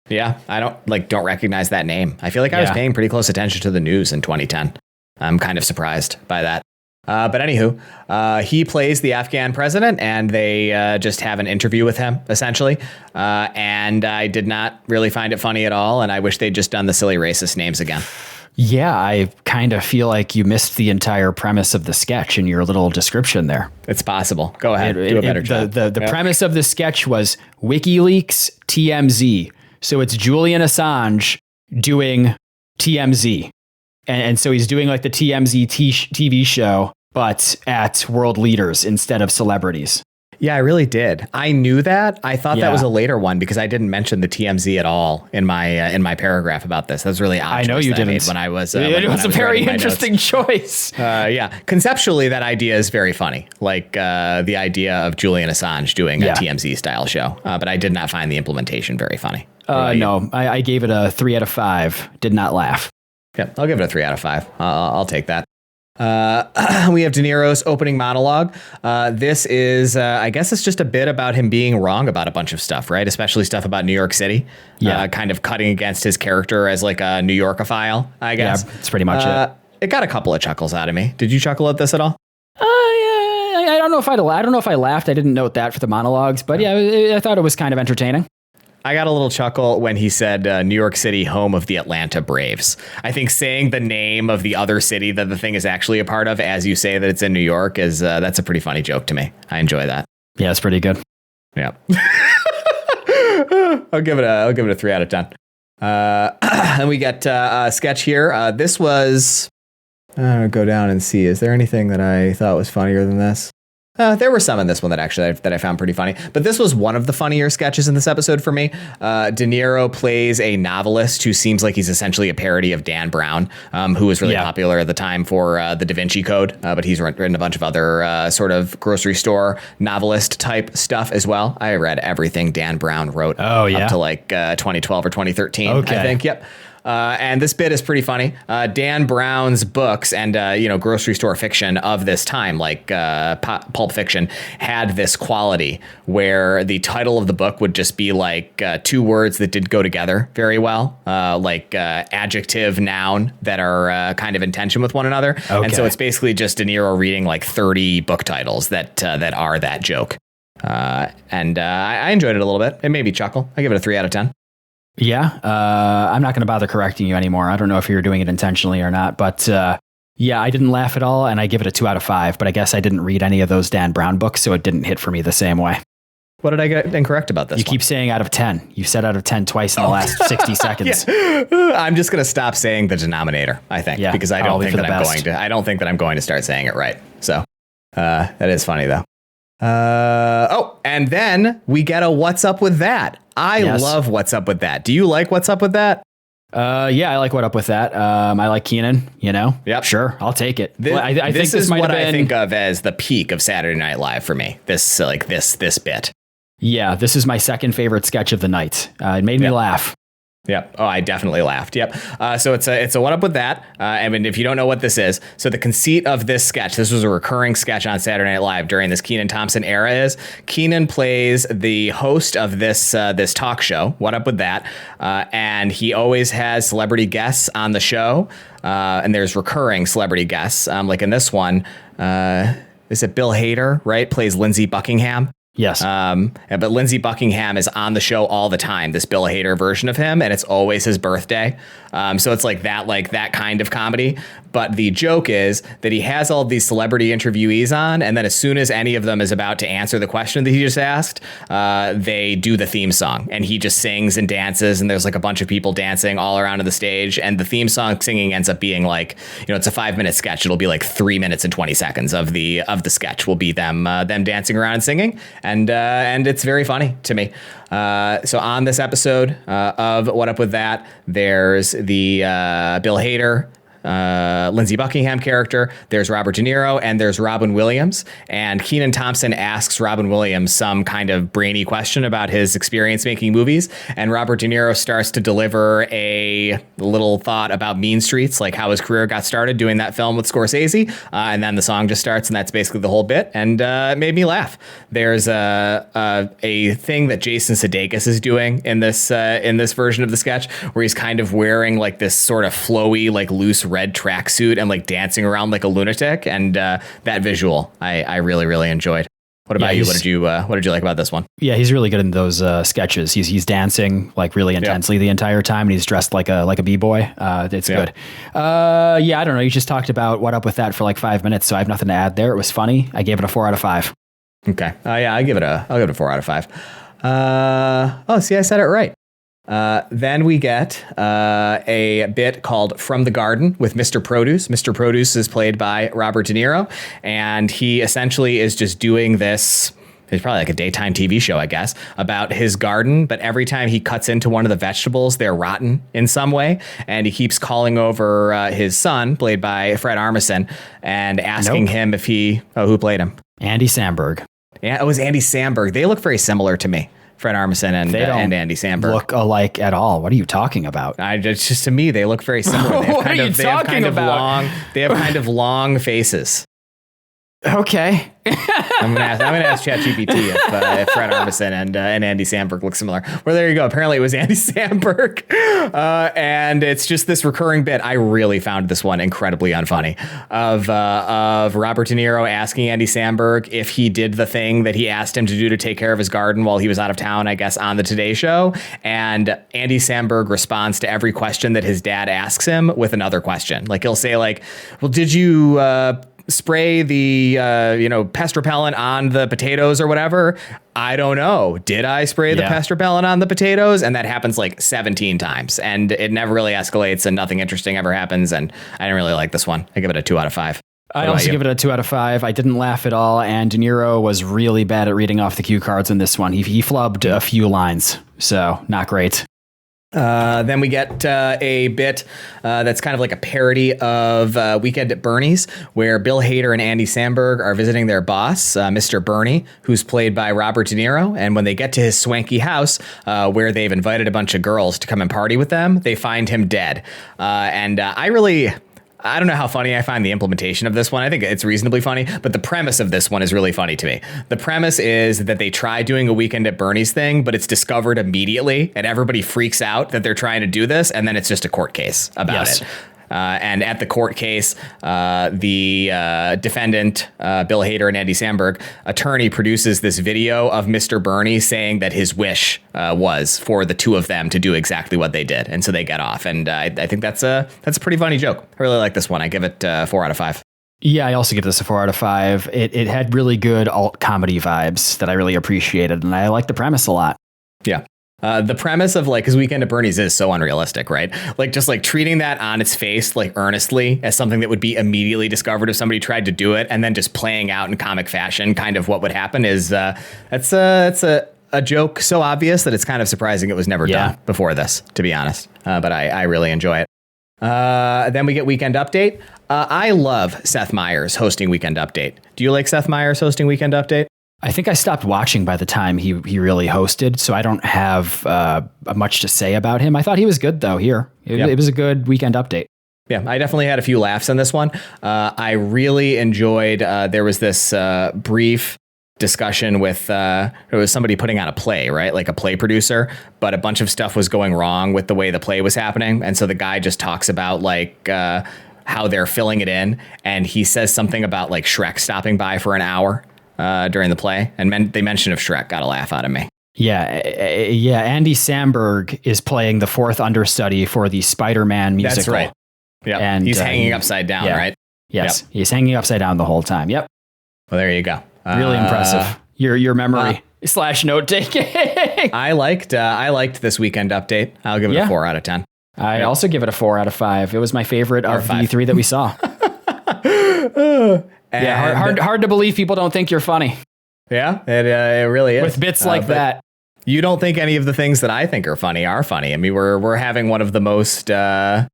Speaker 2: Yeah, I don't recognize that name. I feel like I was paying pretty close attention to the news in 2010. I'm kind of surprised by that. But anywho, he plays the Afghan president and they just have an interview with him, essentially. And I did not really find it funny at all. And I wish they'd just done the silly racist names again.
Speaker 1: Yeah, I kind of feel like you missed the entire premise of the sketch in your little description there.
Speaker 2: It's possible. Go ahead. Do a better job.
Speaker 1: The premise of the sketch was WikiLeaks TMZ. So it's Julian Assange doing TMZ. And so he's doing like the TMZ TV show, but at world leaders instead of celebrities.
Speaker 2: Yeah, I really did. I knew that. I thought that was a later one because I didn't mention the TMZ at all in my paragraph about this. That was really odd.
Speaker 1: I know you didn't.
Speaker 2: When I was,
Speaker 1: it was a very interesting choice.
Speaker 2: Conceptually, that idea is very funny. Like the idea of Julian Assange doing a TMZ style show, but I did not find the implementation very funny.
Speaker 1: No, I gave it a 3 out of 5. Did not laugh.
Speaker 2: Yeah, I'll give it a 3 out of 5. I'll take that. We have De Niro's opening monologue. This is, I guess it's just a bit about him being wrong about a bunch of stuff, right? Especially stuff about New York City. Yeah. Kind of cutting against his character as like a New Yorkophile, I guess. Yeah,
Speaker 1: that's pretty much it.
Speaker 2: It got a couple of chuckles out of me. Did you chuckle at this at all?
Speaker 1: I don't know if I laughed. I didn't note that for the monologues, but I thought it was kind of entertaining.
Speaker 2: I got a little chuckle when he said New York City, home of the Atlanta Braves. I think saying the name of the other city that the thing is actually a part of, as you say that it's in New York, is that's a pretty funny joke to me. I enjoy that.
Speaker 1: Yeah, it's pretty good.
Speaker 2: Yeah. I'll give it a 3 out of 10. And we get a sketch here. This was, go down and see. Is there anything that I thought was funnier than this? There were some in this one that I found pretty funny, but this was one of the funnier sketches in this episode for me. De Niro plays a novelist who seems like he's essentially a parody of Dan Brown, who was really popular at the time for the Da Vinci Code, but he's written a bunch of other sort of grocery store novelist type stuff as well. I read everything Dan Brown wrote up to like 2012 or 2013, I think. Yep. And this bit is pretty funny. Dan Brown's books and, grocery store fiction of this time, like Pulp Fiction, had this quality where the title of the book would just be like 2 words that did go together very well, like adjective, noun that are kind of in tension with one another. Okay. And so it's basically just De Niro reading like 30 book titles that are that joke. And I enjoyed it a little bit. It made me chuckle. I give it a 3 out of 10.
Speaker 1: Yeah, I'm not going to bother correcting you anymore. I don't know if you're doing it intentionally or not, but I didn't laugh at all, and I give it a 2 out of 5, but I guess I didn't read any of those Dan Brown books, so it didn't hit for me the same way.
Speaker 2: What did I get incorrect about this?
Speaker 1: You keep saying out of 10. You said out of 10 twice in the last 60 seconds.
Speaker 2: I'm just going to stop saying the denominator, I think, because I don't think that I'm going to start saying it right. So that is funny, though. And then we get a What's Up With That. I love What's Up With That. Do you like What's Up With That?
Speaker 1: Yeah, I like What Up With That. I like Keenan, Yep. Sure, I'll take it.
Speaker 2: I think this might have been, I think of as the peak of Saturday Night Live for me. This bit.
Speaker 1: Yeah, this is my second favorite sketch of the night. It made me laugh.
Speaker 2: Yep. Oh, I definitely laughed. Yep. So it's a What Up With That. I mean, if you don't know what this is, so the conceit of this sketch, this was a recurring sketch on Saturday Night Live during this Kenan Thompson era. Is Kenan plays the host of this talk show, What Up With That, and he always has celebrity guests on the show, and there's recurring celebrity guests. Like in this one, is it Bill Hader? Right, plays Lindsey Buckingham.
Speaker 1: Yes.
Speaker 2: But Lindsey Buckingham is on the show all the time, this Bill Hader version of him, and it's always his birthday. So it's like that kind of comedy. But the joke is that he has all these celebrity interviewees on, and then as soon as any of them is about to answer the question that he just asked, they do the theme song, and he just sings and dances, and there's like a bunch of people dancing all around the stage, and the theme song singing ends up being like, it's a 5-minute sketch. It'll be like 3 minutes and 20 seconds of the sketch will be them dancing around and singing. And it's very funny to me. So on this episode of What Up With That, there's the Bill Hader, Lindsey Buckingham character, there's Robert De Niro, and there's Robin Williams. And Kenan Thompson asks Robin Williams some kind of brainy question about his experience making movies. And Robert De Niro starts to deliver a little thought about Mean Streets, like how his career got started doing that film with Scorsese. And then the song just starts, and that's basically the whole bit. And it made me laugh. There's a thing that Jason Sudeikis is doing in this version of the sketch, where he's kind of wearing like this sort of flowy, like loose red tracksuit and like dancing around like a lunatic, and that visual I really, really enjoyed. What about you? What did you like about this one?
Speaker 1: Yeah, he's really good in those sketches. He's dancing like really intensely the entire time, and he's dressed like a b-boy. It's good. I don't know. You just talked about What Up With That for like 5 minutes, so I have nothing to add there. It was funny. I gave it a 4 out of 5.
Speaker 2: Okay. I'll give it a 4 out of 5. See, I said it right. Then we get a bit called From the Garden with Mr. Produce. Mr. Produce is played by Robert De Niro, and he essentially is just doing this. It's probably like a daytime TV show, I guess, about his garden. But every time he cuts into one of the vegetables, they're rotten in some way. And he keeps calling over his son, played by Fred Armisen, and asking him if who played him?
Speaker 1: Andy Samberg.
Speaker 2: Yeah, it was Andy Samberg. They look very similar to me. Fred Armisen and Andy Samberg
Speaker 1: look alike at all. What are you talking about?
Speaker 2: It's just, to me, they look very similar. They have kind of long faces.
Speaker 1: Okay.
Speaker 2: I'm gonna ask ChatGPT if Fred Armisen and Andy Samberg look similar. Well, there you go. Apparently, it was Andy Samberg, and it's just this recurring bit. I really found this one incredibly unfunny of Robert De Niro asking Andy Samberg if he did the thing that he asked him to do to take care of his garden while he was out of town, I guess, on the Today Show. And Andy Samberg responds to every question that his dad asks him with another question. Like he'll say, like, "Well, did you spray the pest repellent on the potatoes or whatever?" "I don't know. Did I spray the pest repellent on the potatoes?" And that happens like 17 times, and it never really escalates, and nothing interesting ever happens. And I didn't really like this one. I give it a 2 out of 5.
Speaker 1: I also give it a 2 out of 5. I didn't laugh at all, and De Niro was really bad at reading off the cue cards in this one. He flubbed a few lines, so not great.
Speaker 2: Then we get a bit that's kind of like a parody of Weekend at Bernie's, where Bill Hader and Andy Samberg are visiting their boss, Mr. Bernie, who's played by Robert De Niro. And when they get to his swanky house, where they've invited a bunch of girls to come and party with them, they find him dead. I don't know how funny I find the implementation of this one. I think it's reasonably funny, but the premise of this one is really funny to me. The premise is that they try doing a Weekend at Bernie's thing, but it's discovered immediately, and everybody freaks out that they're trying to do this, and then it's just a court case about it. And at the court case, the defendant, Bill Hader and Andy Samberg, attorney, produces this video of Mr. Bernie saying that his wish was for the two of them to do exactly what they did. And so they get off. And I think that's a pretty funny joke. I really like this one. I give it 4 out of 5.
Speaker 1: Yeah, I also give this a 4 out of 5. It had really good alt comedy vibes that I really appreciated, and I like the premise a lot.
Speaker 2: Yeah. The premise of like, because Weekend at Bernie's is so unrealistic, right? Like just like treating that on its face, like earnestly as something that would be immediately discovered if somebody tried to do it, and then just playing out in comic fashion, kind of what would happen is that's a joke so obvious that it's kind of surprising it was never done before this, to be honest. But I really enjoy it. Then we get Weekend Update. I love Seth Meyers hosting Weekend Update. Do you like Seth Meyers hosting Weekend Update?
Speaker 1: I think I stopped watching by the time he really hosted, so I don't have much to say about him. I thought he was good, though, here. It was a good Weekend Update.
Speaker 2: Yeah, I definitely had a few laughs in this one. I really enjoyed, there was this brief discussion with, there was somebody putting on a play, right? Like a play producer, but a bunch of stuff was going wrong with the way the play was happening. And so the guy just talks about like how they're filling it in. And he says something about like Shrek stopping by for an hour during the play, and they mention of Shrek got a laugh out of me.
Speaker 1: Yeah. Andy Samberg is playing the fourth understudy for the Spider-Man musical.
Speaker 2: That's right. Yeah, and he's hanging upside down, right?
Speaker 1: Yes, he's hanging upside down the whole time. Yep.
Speaker 2: Well, there you go.
Speaker 1: Really impressive. Your memory / note taking.
Speaker 2: I liked this Weekend Update. I'll give it a 4 out of 10.
Speaker 1: I also give it a 4 out of 5. It was my favorite of the 3 that we saw. Hard to believe people don't think you're funny.
Speaker 2: Yeah, it really is.
Speaker 1: With bits like that.
Speaker 2: You don't think any of the things that I think are funny. I mean, we're having one of the most, on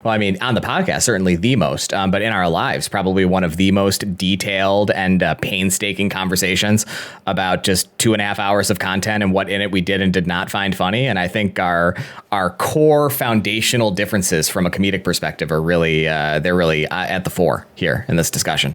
Speaker 2: the podcast, certainly the most, but in our lives, probably one of the most detailed and painstaking conversations about just 2.5 hours of content and what in it we did and did not find funny. And I think our core foundational differences from a comedic perspective are really, they're really at the fore here in this discussion.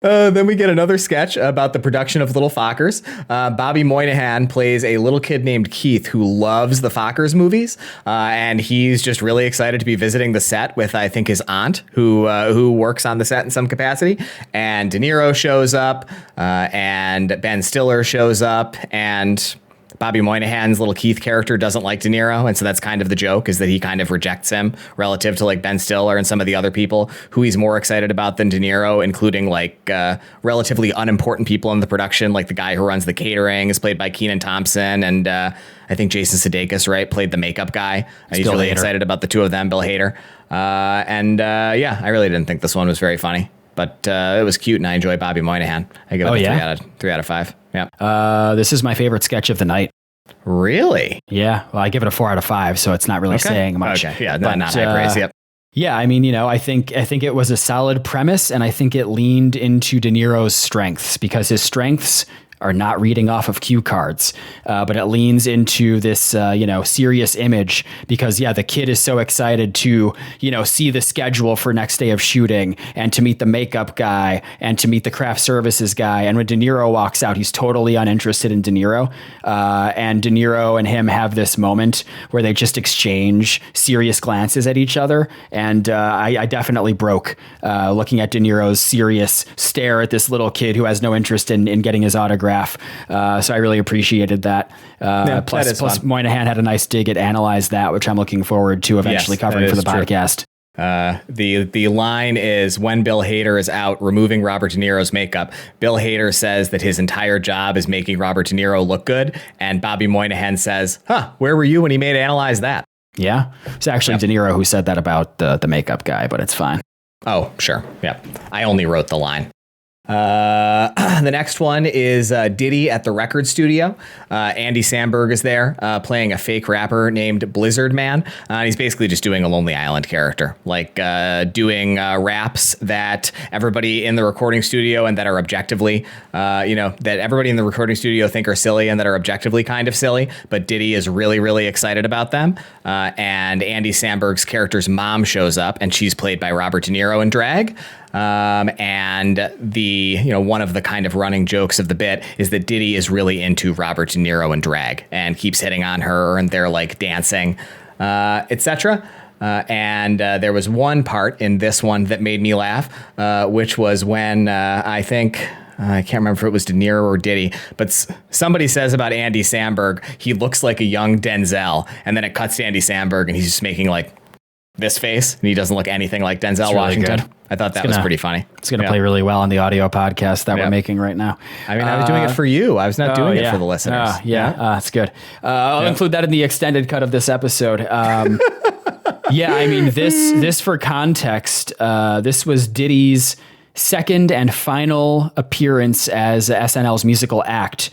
Speaker 2: Then we get another sketch about the production of Little Fockers. Bobby Moynihan plays a little kid named Keith who loves the Fockers movies, and he's just really excited to be visiting the set with, I think, his aunt, who works on the set in some capacity. And De Niro shows up, and Ben Stiller shows up, and Bobby Moynihan's little Keith character doesn't like De Niro, and so that's kind of the joke, is that he kind of rejects him relative to like Ben Stiller and some of the other people who he's more excited about than De Niro, including like relatively unimportant people in the production, like the guy who runs the catering is played by Kenan Thompson, and I think Jason Sudeikis, right, played the makeup guy. He's really excited about the two of them, Bill Hader. I really didn't think this one was very funny, but it was cute, and I enjoy Bobby Moynihan. I give it a 3 out of 5. Yeah.
Speaker 1: This is my favorite sketch of the night.
Speaker 2: Really?
Speaker 1: Yeah. Well, I give it a 4 out of 5, so it's not really saying much.
Speaker 2: Okay. Yeah. Not high praise. Yep.
Speaker 1: Yeah. I mean, I think it was a solid premise, and I think it leaned into De Niro's strengths, because his strengths are not reading off of cue cards, but it leans into this, serious image, because the kid is so excited to, see the schedule for next day of shooting, and to meet the makeup guy, and to meet the craft services guy. And when De Niro walks out, he's totally uninterested in De Niro. And De Niro and him have this moment where they just exchange serious glances at each other. And I definitely broke looking at De Niro's serious stare at this little kid who has no interest in getting his autograph. So I really appreciated that. Plus Moynihan had a nice dig at Analyze That, which I'm looking forward to eventually covering for the podcast.
Speaker 2: The line is, when Bill Hader is out removing Robert De Niro's makeup, Bill Hader says that his entire job is making Robert De Niro look good. And Bobby Moynihan says, where were you when he made Analyze That? Yeah.
Speaker 1: It's actually De Niro who said that about the makeup guy, but it's fine.
Speaker 2: Oh, sure. Yeah. I only wrote the line. The next one is Diddy at the record studio. Andy Samberg is there playing a fake rapper named Blizzard Man. He's basically just doing a Lonely Island character, like doing raps that everybody in the recording studio and that are objectively, that everybody in the recording studio think are silly and that are objectively kind of silly. But Diddy is really, really excited about them. And Andy Samberg's character's mom shows up, and she's played by Robert De Niro in drag. And one of the kind of running jokes of the bit is that Diddy is really into Robert De Niro in drag and keeps hitting on her, and they're like dancing, etc. And there was one part in this one that made me laugh, which was when I can't remember if it was De Niro or Diddy, but somebody says about Andy Samberg, he looks like a young Denzel, and then it cuts to Andy Samberg, and he's just making like this face, and he doesn't look anything like Denzel
Speaker 1: really
Speaker 2: Washington.
Speaker 1: good.
Speaker 2: I thought that was pretty funny.
Speaker 1: It's going to play really well on the audio podcast that we're making right now.
Speaker 2: I mean, I was doing it for you. I was not doing it for the listeners.
Speaker 1: That's good. I'll include that in the extended cut of this episode. Yeah, I mean, this for context, this was Diddy's second and final appearance as SNL's musical act.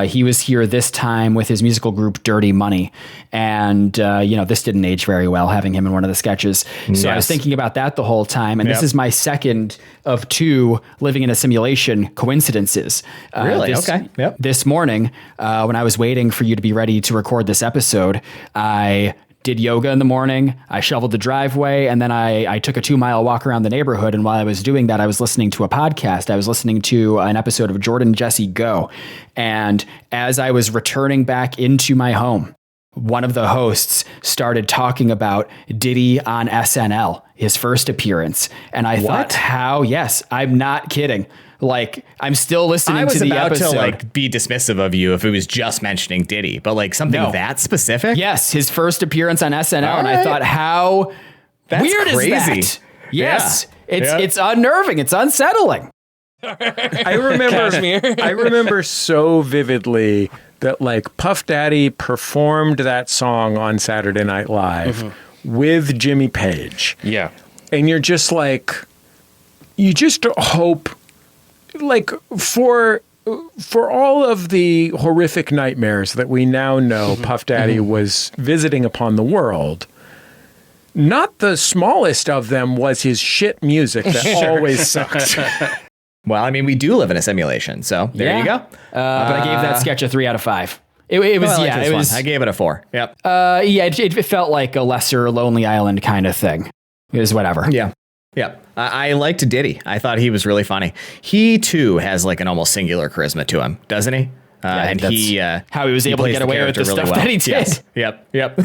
Speaker 1: He was here this time with his musical group Dirty Money. And, this didn't age very well, having him in one of the sketches. So I was thinking about that the whole time. And this is my second of two living in a simulation coincidences.
Speaker 2: Really? Okay. Yep.
Speaker 1: This morning, when I was waiting for you to be ready to record this episode, I did yoga in the morning. I shoveled the driveway, and then I took a 2-mile walk around the neighborhood. And while I was doing that, I was listening to a podcast. I was listening to an episode of Jordan Jesse Go. And as I was returning back into my home, one of the hosts started talking about Diddy on SNL, his first appearance. And I thought, yes, I'm not kidding. Like, I'm still listening to the episode. I was
Speaker 2: about to be dismissive of you if it was just mentioning Diddy, but like something that specific?
Speaker 1: Yes, his first appearance on SNL. And I thought, how weird is that? Yes, it's unnerving. It's unsettling.
Speaker 3: I remember so vividly that like Puff Daddy performed that song on Saturday Night Live with Jimmy Page.
Speaker 4: Yeah.
Speaker 3: And you're just like, you just hope, like, for all of the horrific nightmares that we now know Puff Daddy was visiting upon the world, not the smallest of them was his shit music that always sucked.
Speaker 2: Well, I mean, we do live in a simulation, so there you go.
Speaker 1: But I gave that sketch a 3 out of 5. It was.
Speaker 2: I gave it a 4. Yep.
Speaker 1: It felt like a lesser Lonely Island kind of thing. It was whatever.
Speaker 2: Yeah. Yeah, I liked Diddy. I thought he was really funny. He, too, has like an almost singular charisma to him, doesn't he?
Speaker 1: And how he was able to get away with the stuff that he did.
Speaker 2: Yes. Yep.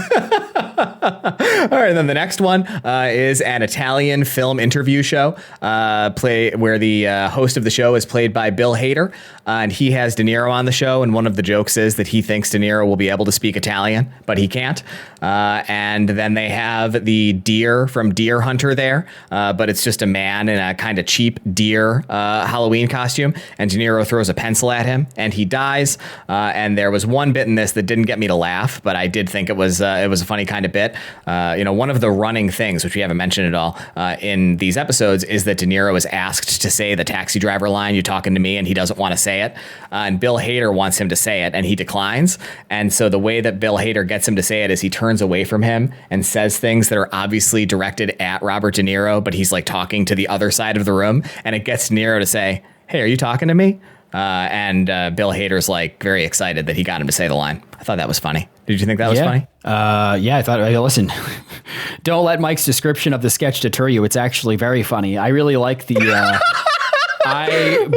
Speaker 2: All right, and then the next one is an Italian film interview show where the host of the show is played by Bill Hader, and he has De Niro on the show, and one of the jokes is that he thinks De Niro will be able to speak Italian, but he can't. And then they have the deer from Deer Hunter there, but it's just a man in a kind of cheap deer Halloween costume, and De Niro throws a pencil at him, and he dies. And there was one bit in this that didn't get me to laugh, but I did think it was a funny kind of bit. One of the running things, which we haven't mentioned at all in these episodes, is that De Niro is asked to say the taxi driver line, "You talking to me?" and he doesn't want to say it. And Bill Hader wants him to say it, and he declines. And so the way that Bill Hader gets him to say it is he turns away from him and says things that are obviously directed at Robert De Niro, but he's like talking to the other side of the room, and it gets De Niro to say, "Hey, are you talking to me?" And Bill Hader's like very excited that he got him to say the line. I thought that was funny. Did you think that was funny?
Speaker 1: I thought, listen, don't let Mike's description of the sketch deter you. It's actually very funny. I really like the...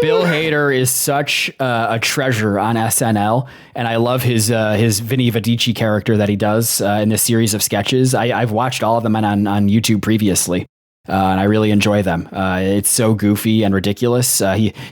Speaker 1: Bill Hader is such a treasure on SNL, and I love his Vinny Vidici character that he does in this series of sketches. I've watched all of them on YouTube previously. And I really enjoy them. It's so goofy and ridiculous.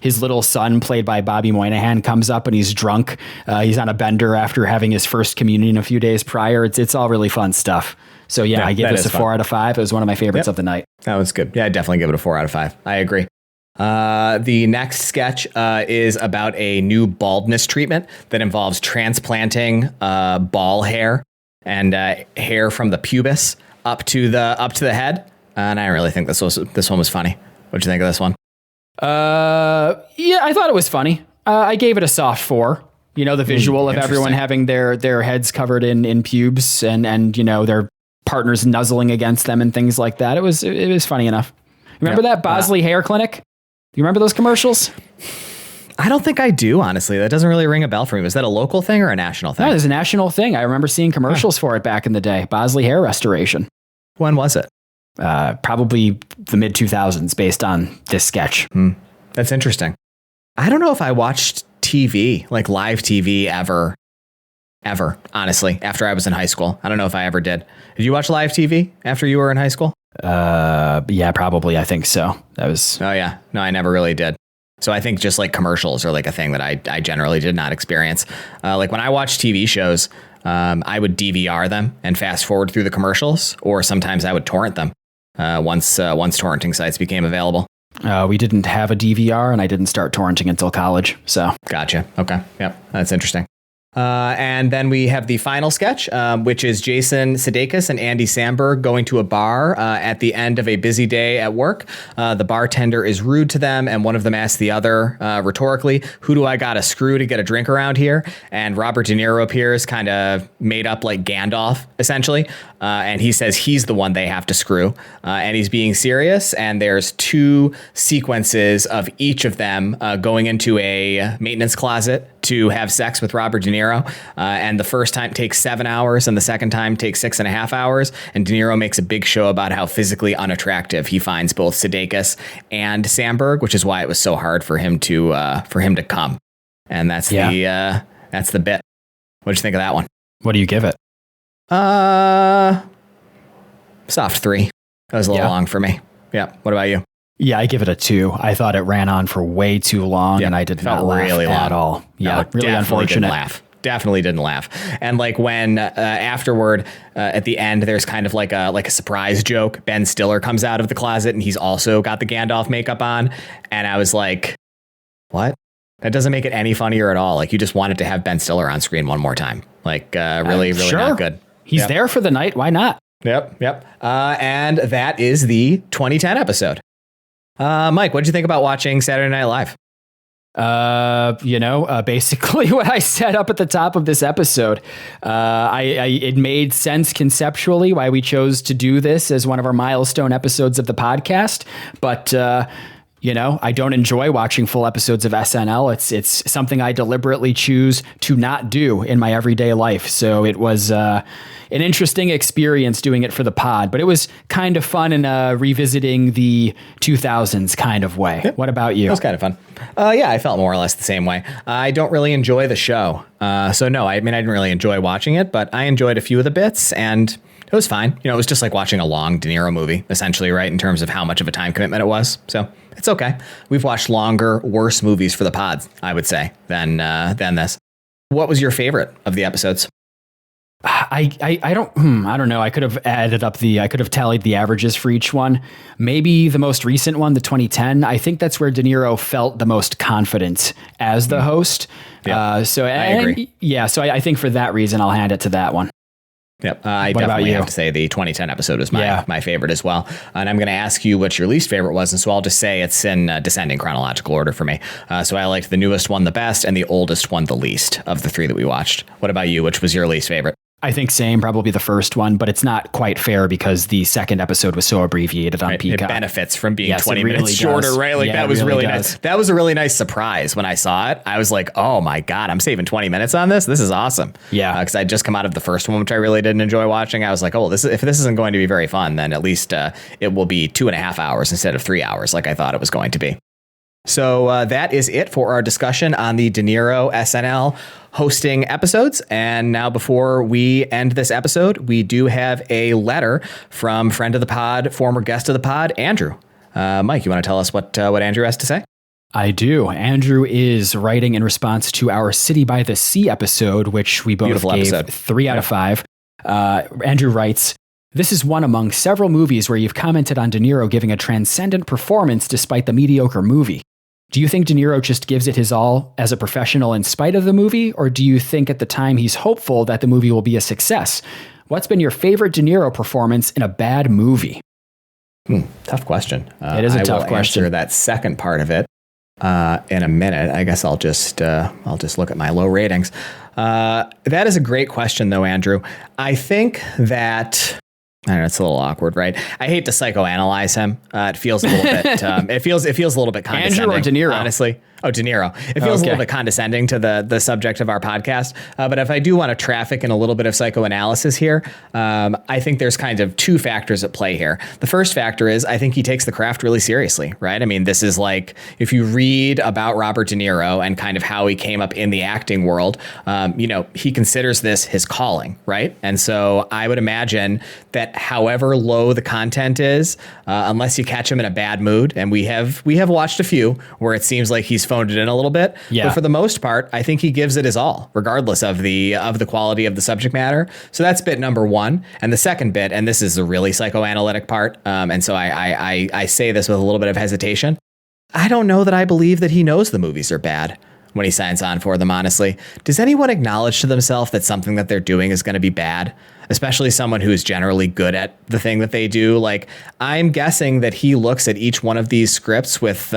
Speaker 1: His little son, played by Bobby Moynihan, comes up and he's drunk. He's on a bender after having his first communion a few days prior. It's all really fun stuff. So yeah, I give this a 4 out of 5. It was one of my favorites of the night.
Speaker 2: That was good. Yeah, I definitely give it a 4 out of 5. I agree. The next sketch is about a new baldness treatment that involves transplanting ball hair and hair from the pubis up to the head. And I don't really think this one was funny. What'd you think of this one?
Speaker 1: I thought it was funny. I gave it a soft 4. You know, the visual of everyone having their heads covered in pubes and their partners nuzzling against them and things like that. It was funny enough. Remember that Bosley Hair Clinic? You remember those commercials?
Speaker 2: I don't think I do, honestly. That doesn't really ring a bell for me. Was that a local thing or a national thing?
Speaker 1: No, it's a national thing. I remember seeing commercials for it back in the day. Bosley Hair Restoration.
Speaker 2: When was it?
Speaker 1: Probably the mid 2000s based on this sketch.
Speaker 2: That's interesting. I don't know if I watched TV, like live TV ever, honestly, after I was in high school. I don't know if I ever did. Did you watch live TV after you were in high school?
Speaker 1: Yeah, probably. I think so.
Speaker 2: Oh yeah. No, I never really did. So I think just like commercials are like a thing that I generally did not experience. Like when I watch TV shows, I would DVR them and fast forward through the commercials, or sometimes I would torrent them once torrenting sites became available.
Speaker 1: We didn't have a DVR, and I didn't start torrenting until college. So
Speaker 2: gotcha. Okay. Yep. That's interesting. And then we have the final sketch, which is Jason Sudeikis and Andy Samberg going to a bar at the end of a busy day at work. The bartender is rude to them, and one of them asks the other rhetorically, "Who do I got to screw to get a drink around here?" And Robert De Niro appears, kind of made up like Gandalf, essentially. And he says he's the one they have to screw. And he's being serious. And there's 2 sequences of each of them going into a maintenance closet to have sex with Robert De Niro. And the first time takes 7 hours and the second time takes 6.5 hours. And De Niro makes a big show about how physically unattractive he finds both Sudeikis and Samberg, which is why it was so hard for him to come. And that's the bit. What'd you think of that one?
Speaker 1: what do you give it?
Speaker 2: Soft 3. That was a little long for me. Yeah. What about you?
Speaker 1: Yeah, I give it a 2. I thought it ran on for way too long, and I did not laugh
Speaker 2: really long
Speaker 1: at all. Yeah,
Speaker 2: no,
Speaker 1: really unfortunate.
Speaker 2: Definitely didn't laugh. And like when afterward, at the end, there's kind of like a surprise joke. Ben Stiller comes out of the closet, and he's also got the Gandalf makeup on. And I was like, what? That doesn't make it any funnier at all. Like, you just wanted to have Ben Stiller on screen one more time. Like, really
Speaker 1: sure.
Speaker 2: Not good.
Speaker 1: He's there for the night. Why not?
Speaker 2: Yep. And that is the 2010 episode. Mike, what did you think about watching Saturday Night Live?
Speaker 1: Basically what I set up at the top of this episode. It made sense conceptually why we chose to do this as one of our milestone episodes of the podcast. But, I don't enjoy watching full episodes of SNL. It's something I deliberately choose to not do in my everyday life. So it was an interesting experience doing it for the pod, but it was kind of fun in revisiting the 2000s kind of way. Yep. What about you?
Speaker 2: It was kind of fun. I felt more or less the same way. I don't really enjoy the show. So no, I didn't really enjoy watching it, but I enjoyed a few of the bits, and it was fine. It was just like watching a long De Niro movie, essentially, right, in terms of how much of a time commitment it was. So it's okay. We've watched longer, worse movies for the pods, I would say, than this. What was your favorite of the episodes?
Speaker 1: I don't know. I could have tallied the averages for each one. Maybe the most recent one, the 2010. I think that's where De Niro felt the most confident as the host. Yeah, I agree. So I think for that reason, I'll hand it to that one.
Speaker 2: Yep. I definitely have to say the 2010 episode is my favorite as well. And I'm going to ask you what your least favorite was. And so I'll just say it's in descending chronological order for me. So I liked the newest one the best and the oldest one the least of the 3 that we watched. What about you? Which was your least favorite?
Speaker 1: I think same, probably the first one, but it's not quite fair because the second episode was so abbreviated on Peacock.
Speaker 2: It benefits from being 20 minutes shorter, right? Like that was really nice. That was a really nice surprise when I saw it. I was like, oh my God, I'm saving 20 minutes on this. This is awesome. Yeah. Because I'd just come out of the first one, which I really didn't enjoy watching. I was like, if this isn't going to be very fun, then at least it will be 2.5 hours instead of 3 hours like I thought it was going to be. So that is it for our discussion on the De Niro SNL hosting episodes. And now before we end this episode, we do have a letter from friend of the pod, former guest of the pod, Andrew. Mike, you want to tell us what Andrew has to say?
Speaker 1: I do. Andrew is writing in response to our City by the Sea episode, which we both gave 3 out of 5. Andrew writes, "This is one among several movies where you've commented on De Niro giving a transcendent performance despite the mediocre movie. Do you think De Niro just gives it his all as a professional in spite of the movie, or do you think at the time he's hopeful that the movie will be a success? What's been your favorite De Niro performance in a bad movie?"
Speaker 2: Tough question.
Speaker 1: It is a tough question.
Speaker 2: Answer that second part of it in a minute. I guess I'll just look at my low ratings. That is a great question, though, Andrew. I think that. I don't know, it's a little awkward, right? I hate to psychoanalyze him. It feels a little bit. It feels a little bit condescending.
Speaker 1: Andrew or De Niro?
Speaker 2: Honestly, De Niro. It feels a little bit condescending to the subject of our podcast. But if I do want to traffic in a little bit of psychoanalysis here, I think there's kind of 2 factors at play here. The first factor is I think he takes the craft really seriously, right? I mean, this is like if you read about Robert De Niro and kind of how he came up in the acting world, he considers this his calling, right? And so I would imagine that however low the content is, unless you catch him in a bad mood, and we have watched a few where it seems like he's phoned it in a little bit.
Speaker 1: Yeah.
Speaker 2: But for the most part, I think he gives it his all, regardless of the quality of the subject matter. So that's bit number one. And the second bit, and this is the really psychoanalytic part, and so I say this with a little bit of hesitation. I don't know that I believe that he knows the movies are bad when he signs on for them, honestly. Does anyone acknowledge to themselves that something that they're doing is going to be bad? Especially someone who's generally good at the thing that they do. Like, I'm guessing that he looks at each one of these scripts with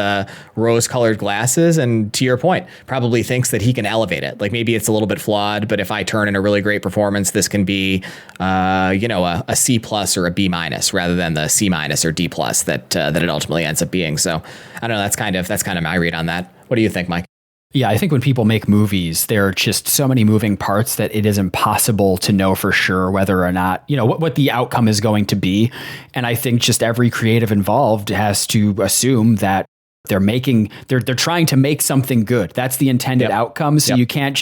Speaker 2: rose-colored glasses and, to your point, probably thinks that he can elevate it. Like, maybe it's a little bit flawed, but if I turn in a really great performance, this can be, a C plus or a B minus rather than the C minus or D plus that it ultimately ends up being. So I don't know. That's kind of my read on that. What do you think, Mike?
Speaker 1: Yeah, I think when people make movies, there are just so many moving parts that it is impossible to know for sure whether or not, what the outcome is going to be. And I think just every creative involved has to assume that they're trying to make something good. That's the intended outcome. So you can't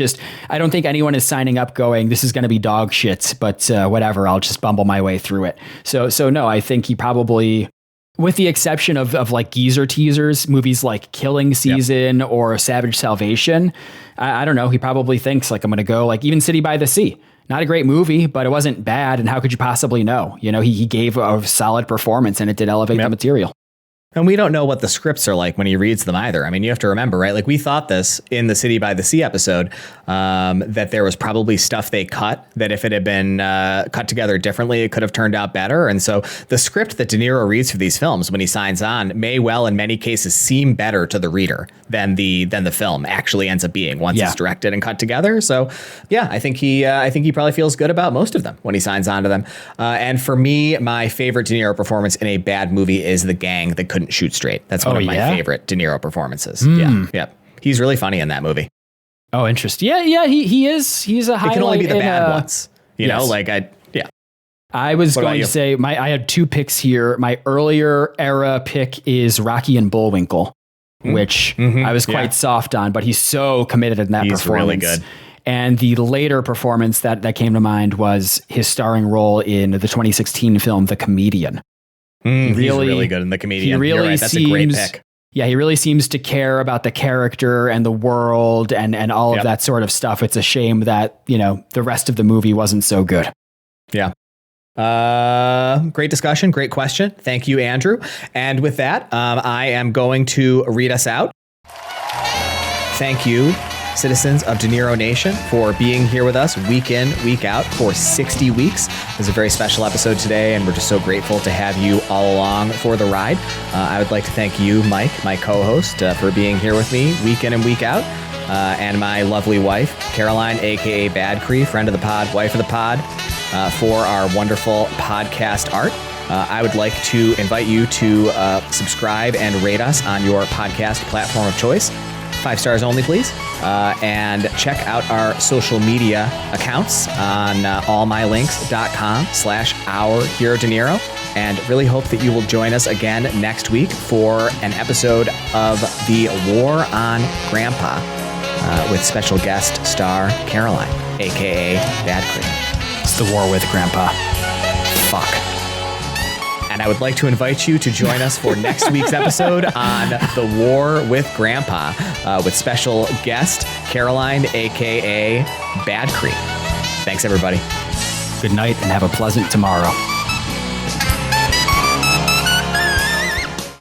Speaker 1: I don't think anyone is signing up going, this is going to be dog shit, but whatever, I'll just bumble my way through it. So no, I think he probably, with the exception of like geezer teasers, movies like Killing Season or Savage Salvation, I don't know. He probably thinks like, I'm going to go like even City by the Sea. Not a great movie, but it wasn't bad. And how could you possibly know? He gave a solid performance and it did elevate the material.
Speaker 2: And we don't know what the scripts are like when he reads them either. I mean, you have to remember, right? Like we thought this in the City by the Sea episode, that there was probably stuff they cut that if it had been cut together differently, it could have turned out better. And so the script that De Niro reads for these films when he signs on may well, in many cases, seem better to the reader than the film actually ends up being once it's directed and cut together. So yeah, I think he probably feels good about most of them when he signs on to them. And for me, my favorite De Niro performance in a bad movie is The Gang That Couldn't Shoot Straight. That's one of my favorite De Niro performances. Yeah. He's really funny in that movie.
Speaker 1: Oh, interesting. Yeah, he is. He's a highlight.
Speaker 2: It can only be the bad ones.
Speaker 1: I was going to say I had two picks here. My earlier era pick is Rocky and Bullwinkle, which I was quite soft on, but he's so committed in that performance. He's really good. And the later performance that came to mind was his starring role in the 2016 film The Comedian.
Speaker 2: He's really good in The Comedian.
Speaker 1: He really
Speaker 2: You're right. That's a great pick.
Speaker 1: Yeah, he really seems to care about the character and the world and all of that sort of stuff. It's a shame that, the rest of the movie wasn't so good.
Speaker 2: Yeah. Great discussion. Great question. Thank you, Andrew. And with that, I am going to read us out. Thank you, citizens of De Niro Nation, for being here with us week in, week out for 60 weeks. It was a very special episode today, and we're just so grateful to have you all along for the ride. I would like to thank you, Mike, my co-host, for being here with me week in and week out, and my lovely wife, Caroline, a.k.a. Bad Cree, friend of the pod, wife of the pod, for our wonderful podcast art. I would like to invite you to subscribe and rate us on your podcast platform of choice. 5 stars only, please. And check out our social media accounts on allmylinks.com/OurHeroDeNiro. And really hope that you will join us again next week for an episode of The War on Grandpa with special guest star Caroline, a.k.a. Bad Cree.
Speaker 1: It's The War with Grandpa.
Speaker 2: Fuck. And I would like to invite you to join us for next week's episode on The War with Grandpa with special guest Caroline, a.k.a. Bad Cree. Thanks, everybody.
Speaker 1: Good night and have a pleasant tomorrow.